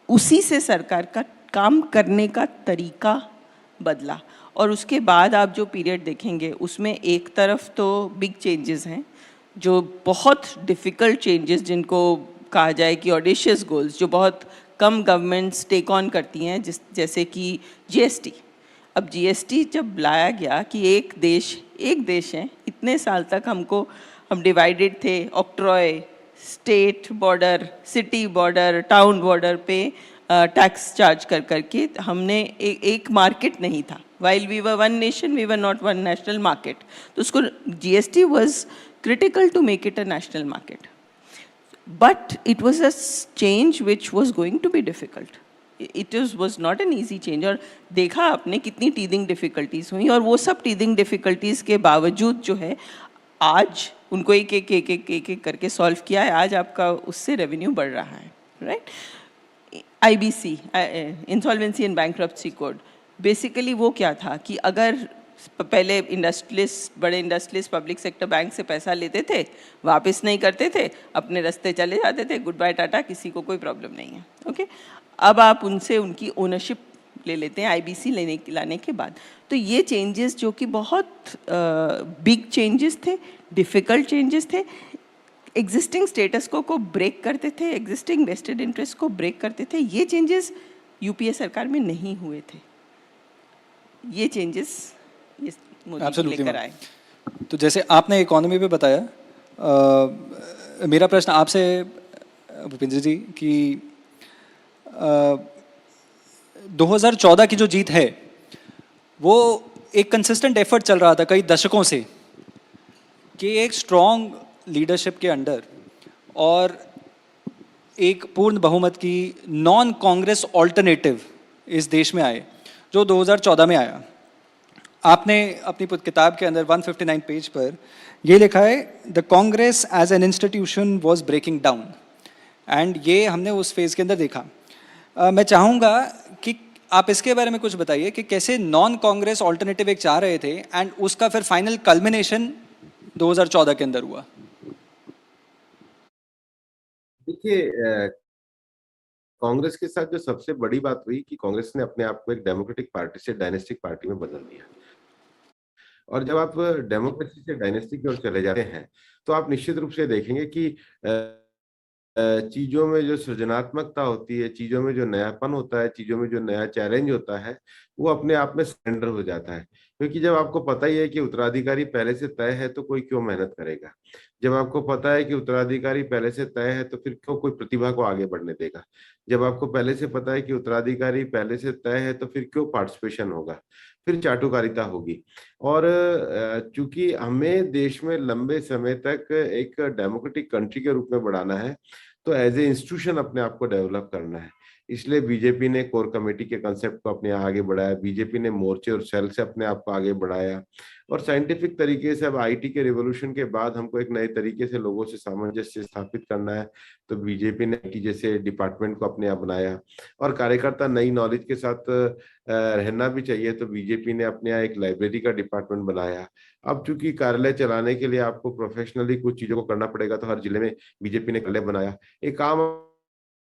उसी से सरकार का काम करने का तरीका बदला। और उसके बाद आप जो पीरियड देखेंगे उसमें एक तरफ तो बिग चेंजेस हैं, जो बहुत डिफ़िकल्ट चेंजेस, जिनको कहा जाए कि ऑडिशियस गोल्स, जो बहुत कम गवर्नमेंट्स टेक ऑन करती हैं, जैसे कि जीएसटी। अब जीएसटी जब लाया गया कि एक देश है, इतने साल तक हम डिवाइडेड थे, octroi, state border, city border, town border पे टैक्स चार्ज करके हमने एक मार्केट नहीं था। While we were one nation, we were not one national market. तो उसको GST was critical to make it a national market. but it was a change which was going to be difficult. It was not an easy change. और देखा आपने कितनी teething difficulties हुई, और वो सब टीदिंग डिफिकल्टीज के बावजूद जो है आज उनको एक करके सॉल्व किया है. आज आपका उससे रेवेन्यू बढ़ रहा है, right. IBC, insolvency and bankruptcy code, basically वो क्या था कि अगर पहले इंडस्ट्रियलिस्ट, बड़े इंडस्ट्रियलिस्ट पब्लिक सेक्टर बैंक से पैसा लेते थे, वापस नहीं करते थे, अपने रास्ते चले जाते थे, गुड बाय टाटा, किसी को कोई प्रॉब्लम नहीं है. ओके, अब आप उनसे उनकी ओनरशिप ले लेते हैं IBC लाने के बाद. तो ये चेंजेस जो कि बहुत बिग चेंजेस थे, डिफ़िकल्ट चेंजेस थे, एग्जिस्टिंग स्टेटस को ब्रेक करते थे, एग्जिस्टिंग वेस्टेड इंटरेस्ट को ब्रेक करते थे. ये चेंजेस UPA सरकार में नहीं हुए थे. ये चेंजेस ये मोदी लेकर आए. तो जैसे आपने इकोनॉमी पे बताया, मेरा प्रश्न आपसे भूपेंद्र जी कि 2014 की जो जीत है वो एक कंसिस्टेंट एफर्ट चल रहा था कई दशकों से कि एक स्ट्रॉन्ग लीडरशिप के अंडर और एक पूर्ण बहुमत की नॉन कांग्रेस ऑल्टरनेटिव इस देश में आए, जो 2014 में आया. आपने अपनी किताब के अंदर 159 पेज पर ये लिखा है, the Congress as an institution was breaking down. And ये हमने उस फेज़ के अंदर देखा. मैं चाहूँगा कि आप इसके बारे में कुछ बताइए कि कैसे नॉन कांग्रेस ऑल्टरनेटिव एक चाह रहे थे एंड उसका फिर फाइनल कल्मिनेशन 2014 के अंदर हुआ. देखिए, कांग्रेस के साथ जो सबसे बड़ी बात हुई कि कांग्रेस ने अपने आप को एक डेमोक्रेटिक पार्टी से डायनेस्टिक पार्टी में बदल दिया. और जब आप डेमोक्रेसी से डायनेस्टी की ओर चले जाते हैं तो आप निश्चित रूप से देखेंगे कि चीजों में जो सृजनात्मकता होती है, चीजों में जो नयापन होता है, चीजों में जो नया चैलेंज होता है, वो अपने आप में सरेंडर हो जाता है. क्योंकि जब आपको पता ही है कि उत्तराधिकारी पहले से तय है तो कोई क्यों मेहनत करेगा. जब आपको पता है कि उत्तराधिकारी पहले से तय है तो फिर क्यों कोई प्रतिभा को आगे बढ़ने देगा. जब आपको पहले से पता है कि उत्तराधिकारी पहले से तय है तो फिर क्यों पार्टिसिपेशन होगा, फिर चाटुकारिता होगी. और चूंकि हमें देश में लंबे समय तक एक डेमोक्रेटिक कंट्री के रूप में बढ़ाना है तो एज ए इंस्टीट्यूशन अपने आप को डेवलप करना है. इसलिए बीजेपी ने कोर कमेटी के कंसेप्ट को अपने आगे बढ़ाया, बीजेपी ने मोर्चे और सेल से अपने आप को आगे बढ़ाया. और साइंटिफिक तरीके से अब IT के रिवॉल्यूशन के बाद हमको एक नए तरीके से लोगों से सामंजस्य स्थापित करना है, तो बीजेपी ने IT जैसे डिपार्टमेंट को अपने आप बनाया. और कार्यकर्ता नई नॉलेज के साथ रहना भी चाहिए, तो बीजेपी ने अपने यहाँ एक लाइब्रेरी का डिपार्टमेंट बनाया. अब चूंकि कार्यालय चलाने के लिए आपको प्रोफेशनली कुछ चीजों को करना पड़ेगा, तो हर जिले में बीजेपी ने कार्यालय बनाया. एक आम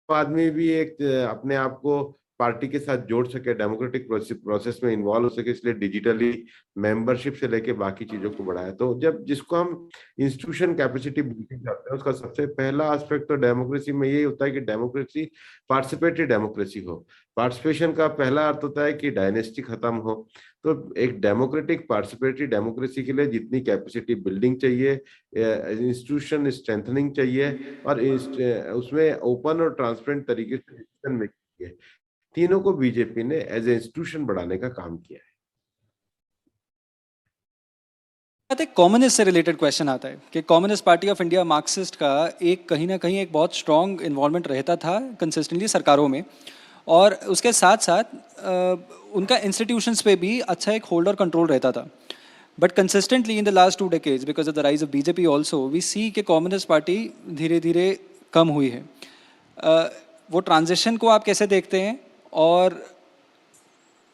आदमी भी एक अपने आप को पार्टी के साथ जोड़ सके, डेमोक्रेटिक प्रोसेस में इन्वॉल्व हो सके, इसलिए डिजिटली मेंबरशिप से लेके बाकी चीजों को बढ़ाया. तो जब जिसको हम इंस्टीट्यूशन कैपेसिटी बिल्डिंग करते हैं, उसका सबसे पहला एस्पेक्ट तो डेमोक्रेसी में यही होता है कि डेमोक्रेसी पार्टिसिपेटरी डेमोक्रेसी हो. पार्टिसिपेशन का पहला अर्थ होता है कि डायनेस्टी खत्म हो. तो एक डेमोक्रेटिक पार्टिसिपेटरी डेमोक्रेसी के लिए जितनी कैपेसिटी बिल्डिंग चाहिए, इंस्टीट्यूशन स्ट्रेंथनिंग चाहिए, और उसमें ओपन और ट्रांसपेरेंट तरीके से डिसीजन मेकिंग है, तीनों को बीजेपी ने एज ए इंस्टीट्यूशन बढ़ाने का काम किया है. कम्युनिस्ट से रिलेटेड क्वेश्चन आता है कि communist party of India Marxist का एक कहीं ना कहीं एक बहुत स्ट्रॉन्ग इन्वॉल्वमेंट रहता था कंसिस्टेंटली सरकारों में, और उसके साथ साथ उनका इंस्टीट्यूशंस पे भी अच्छा एक होल्ड और कंट्रोल रहता था. But consistently in the last 2 decades because of the rise of BJP also we see कि कम्युनिस्ट पार्टी धीरे धीरे कम हुई है. वो ट्रांजिशन को आप कैसे देखते हैं, और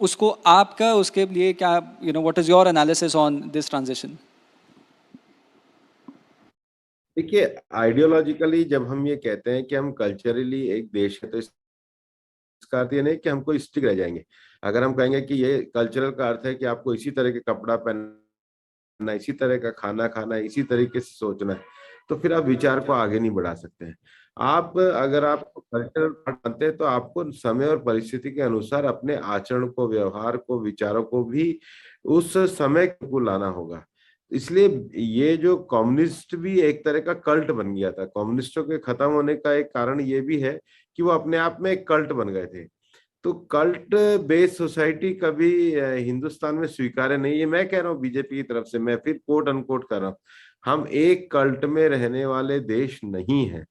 उसको आपका उसके लिए क्या, what is your analysis on this transition? देखिए, आइडियोलॉजिकली जब हम ये कहते हैं कि हम कल्चरली एक देश है, तो इसका अर्थ ये नहीं कि हमको स्टिक रह जाएंगे. अगर हम कहेंगे कि ये कल्चरल का अर्थ है कि आपको इसी तरह के कपड़ा पहनना, इसी तरह का खाना खाना, इसी तरीके से सोचना है, तो फिर आप विचार को आगे नहीं बढ़ा सकते हैं. अगर आप कल्चरल पार्ट मानते हैं तो आपको समय और परिस्थिति के अनुसार अपने आचरण को, व्यवहार को, विचारों को भी उस समय को लाना होगा. इसलिए ये जो कम्युनिस्ट भी एक तरह का कल्ट बन गया था. कम्युनिस्टों के खत्म होने का एक कारण ये भी है कि वो अपने आप में एक कल्ट बन गए थे. तो कल्ट बेस्ड सोसाइटी कभी हिंदुस्तान में स्वीकार्य नहीं है. मैं कह रहा हूँ बीजेपी की तरफ से, मैं फिर कोट अनकोट कर रहा हूँ, हम एक कल्ट में रहने वाले देश नहीं है.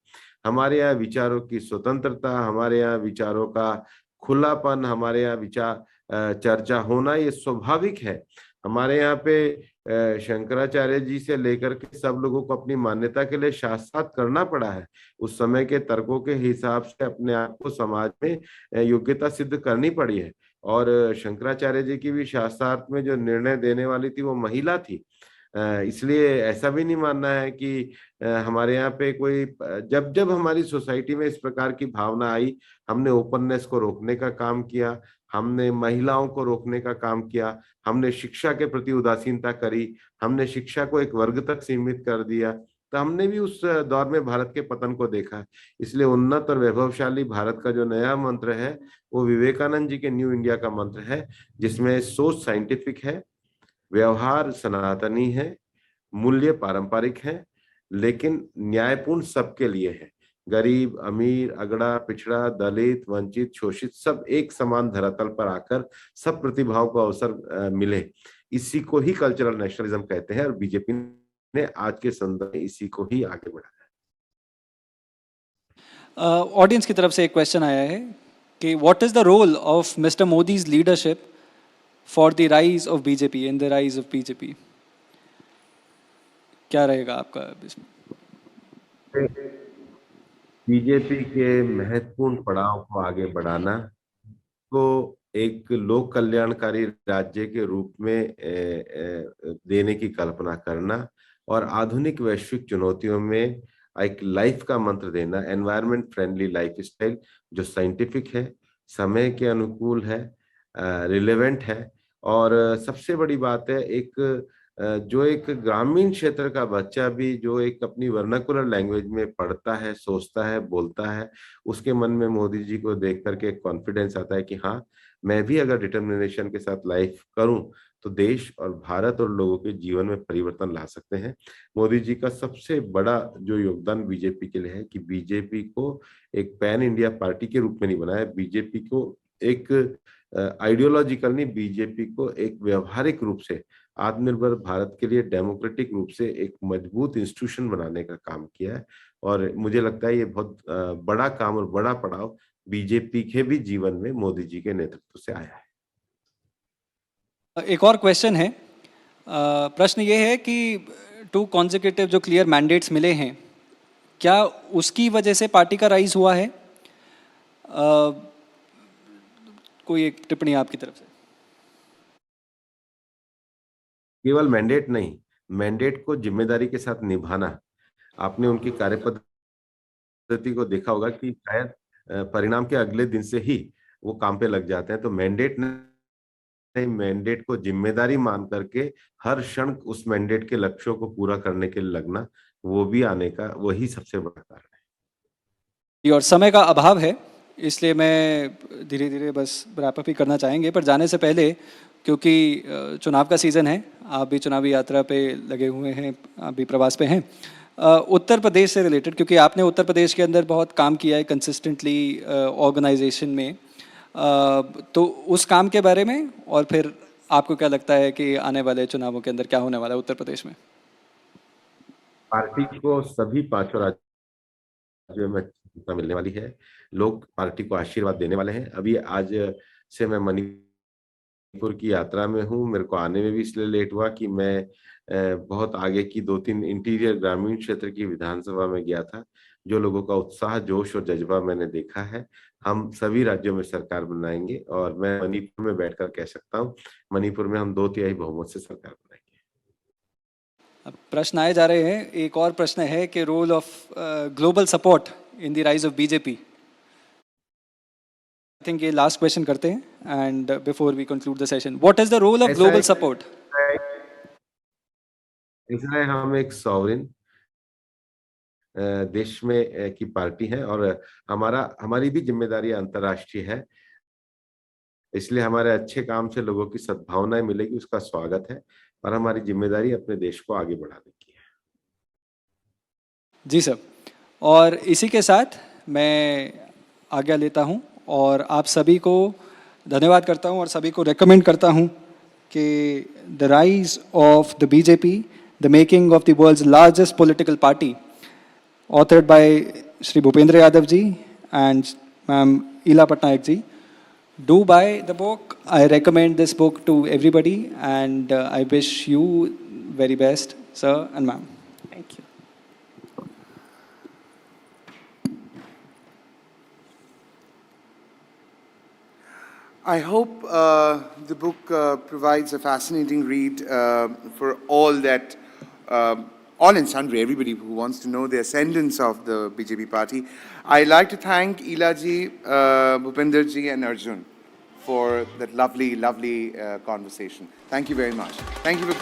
हमारे यहाँ विचारों की स्वतंत्रता, हमारे यहाँ विचारों का खुलापन, हमारे यहाँ विचार चर्चा होना ये स्वाभाविक है। हमारे यहाँ पे शंकराचार्य जी से लेकर के सब लोगों को अपनी मान्यता के लिए शास्त्रार्थ करना पड़ा है। उस समय के तर्कों के हिसाब से अपने आप को समाज में योग्यता सिद्ध करनी पड़ी है। और शंकराचार्य जी की भी शास्त्रार्थ में जो निर्णय देने वाली थी वो महिला थी। इसलिए ऐसा भी नहीं मानना है कि हमारे यहाँ पे कोई जब जब हमारी सोसाइटी में इस प्रकार की भावना आई, हमने ओपननेस को रोकने का काम किया, हमने महिलाओं को रोकने का काम किया, हमने शिक्षा के प्रति उदासीनता करी, हमने शिक्षा को एक वर्ग तक सीमित कर दिया, तो हमने भी उस दौर में भारत के पतन को देखा। इसलिए उन्नत और वैभवशाली भारत का जो नया मंत्र है वो विवेकानंद जी के न्यू इंडिया का मंत्र है, जिसमें सोच साइंटिफिक है, व्यवहार सनातनी है, मूल्य पारंपरिक है, लेकिन न्यायपूर्ण सबके लिए है। गरीब, अमीर, अगड़ा, पिछड़ा, दलित, वंचित, शोषित सब एक समान धरातल पर आकर सब प्रतिभाओं को अवसर मिले। इसी को ही कल्चरल नेशनलिज्म कहते हैं और बीजेपी ने आज के संदर्भ में इसी को ही आगे बढ़ाया। ऑडियंस की तरफ से एक क्वेश्चन आया है कि what is the role of mister Modi's leadership for the rise of BJP, in the rise of BJP? क्या रहेगा आपका इसमें? बीजेपी के महत्वपूर्ण पड़ाव को आगे बढ़ाना, को एक लोक कल्याणकारी राज्य के रूप में देने की कल्पना करना और आधुनिक वैश्विक चुनौतियों में एक लाइफ का मंत्र देना, एनवायरनमेंट फ्रेंडली लाइफ स्टाइल जो साइंटिफिक है, समय के अनुकूल है, रिलेवेंट है। और सबसे बड़ी बात है जो एक ग्रामीण क्षेत्र का बच्चा भी जो एक अपनी वर्नाकुलर लैंग्वेज में पढ़ता है, सोचता है, बोलता है, उसके मन में मोदी जी को देख करके एक कॉन्फिडेंस आता है कि हाँ, मैं भी अगर डिटर्मिनेशन के साथ लाइफ करूं तो देश और भारत और लोगों के जीवन में परिवर्तन ला सकते हैं। मोदी जी का सबसे बड़ा जो योगदान बीजेपी के लिए है कि बीजेपी को एक पैन इंडिया पार्टी के रूप में नहीं बनाया, बीजेपी को एक आइडियोलॉजिकल नहीं, बीजेपी को एक व्यवहारिक रूप से आत्मनिर्भर भारत के लिए डेमोक्रेटिक रूप से एक मजबूत इंस्टीट्यूशन बनाने का काम किया है। और मुझे लगता है ये बहुत बड़ा काम और बड़ा पड़ाव बीजेपी के भी जीवन में मोदी जी के नेतृत्व से आया है। एक और क्वेश्चन है, प्रश्न ये है कि 2 कॉन्जिक्यूटिव जो क्लियर मैंडेट्स मिले हैं, क्या उसकी वजह से पार्टी का राइज हुआ है? कोई एक टिप्पणी आपकी तरफ से। केवल मैंडेट नहीं, मैंडेट को जिम्मेदारी के साथ निभाना। आपने उनकी कार्यपद्धति को देखा होगा कि शायद परिणाम के अगले दिन से ही वो काम पे लग जाते हैं। तो मैंडेट नहीं, मैंडेट को जिम्मेदारी मान करके हर क्षण उस मैंडेट के लक्ष्यों को पूरा करने के लिए लगना, वो भी आने का वही सबसे बड़ा कारण है। और समय का अभाव है, इसलिए मैं धीरे धीरे बस रैपअप ही करना चाहेंगे, पर जाने से पहले क्योंकि चुनाव का सीज़न है, आप भी चुनावी यात्रा पे लगे हुए हैं, आप भी प्रवास पे हैं, उत्तर प्रदेश से रिलेटेड, क्योंकि आपने उत्तर प्रदेश के अंदर बहुत काम किया है कंसिस्टेंटली ऑर्गेनाइजेशन में, तो उस काम के बारे में और फिर आपको क्या लगता है कि आने वाले चुनावों के अंदर क्या होने वाला है उत्तर प्रदेश में? पार्टी को सभी 5 राज्यों में सत्ता मिलने वाली है। लोग पार्टी को आशीर्वाद देने वाले हैं। अभी आज से मैं मणिपुर की यात्रा में हूँ। मेरे को आने में भी इसलिए लेट हुआ कि मैं बहुत आगे की 2-3 इंटीरियर ग्रामीण क्षेत्र की विधानसभा में गया था। जो लोगों का उत्साह, जोश और जज्बा मैंने देखा है। हम सभी राज्यों में सरकार बनाएंगे और मैं मणिपुर में बैठकर कह सकता हूँ, मणिपुर में हम 2/3 बहुमत से सरकार बनाएंगे। अब प्रश्न आए जा रहे हैं। एक और प्रश्न है कि role of global support in the rise of BJP. I think ये लास्ट क्वेश्चन करते हैं and before we conclude the session, what is the role of global support? इसलिए हम एक सॉवरेन देश में की पार्टी है और हमारी भी जिम्मेदारी अंतर्राष्ट्रीय है। इसलिए हमारे अच्छे काम से लोगों की सद्भावनाएं मिलेगी, उसका स्वागत है, और हमारी जिम्मेदारी अपने देश को आगे बढ़ाने की है। जी सर, और इसी के साथ मैं आज्ञा लेता हूं और आप सभी को धन्यवाद करता हूं और सभी को रेकमेंड करता हूं कि the rise of the BJP, the making of the world's largest political party, authored by Shri Bhupendra Yadav ji and Ma'am Ila Patnaik ji. Do buy the book. I recommend this book to everybody, and I wish you very best, sir and ma'am. Thank you. I hope the book provides a fascinating read for all that, all and sundry, everybody who wants to know the ascendance of the BJP party. I'd like to thank Ilaji, Bhupender ji and Arjun for that lovely, lovely conversation. Thank you very much. Thank you for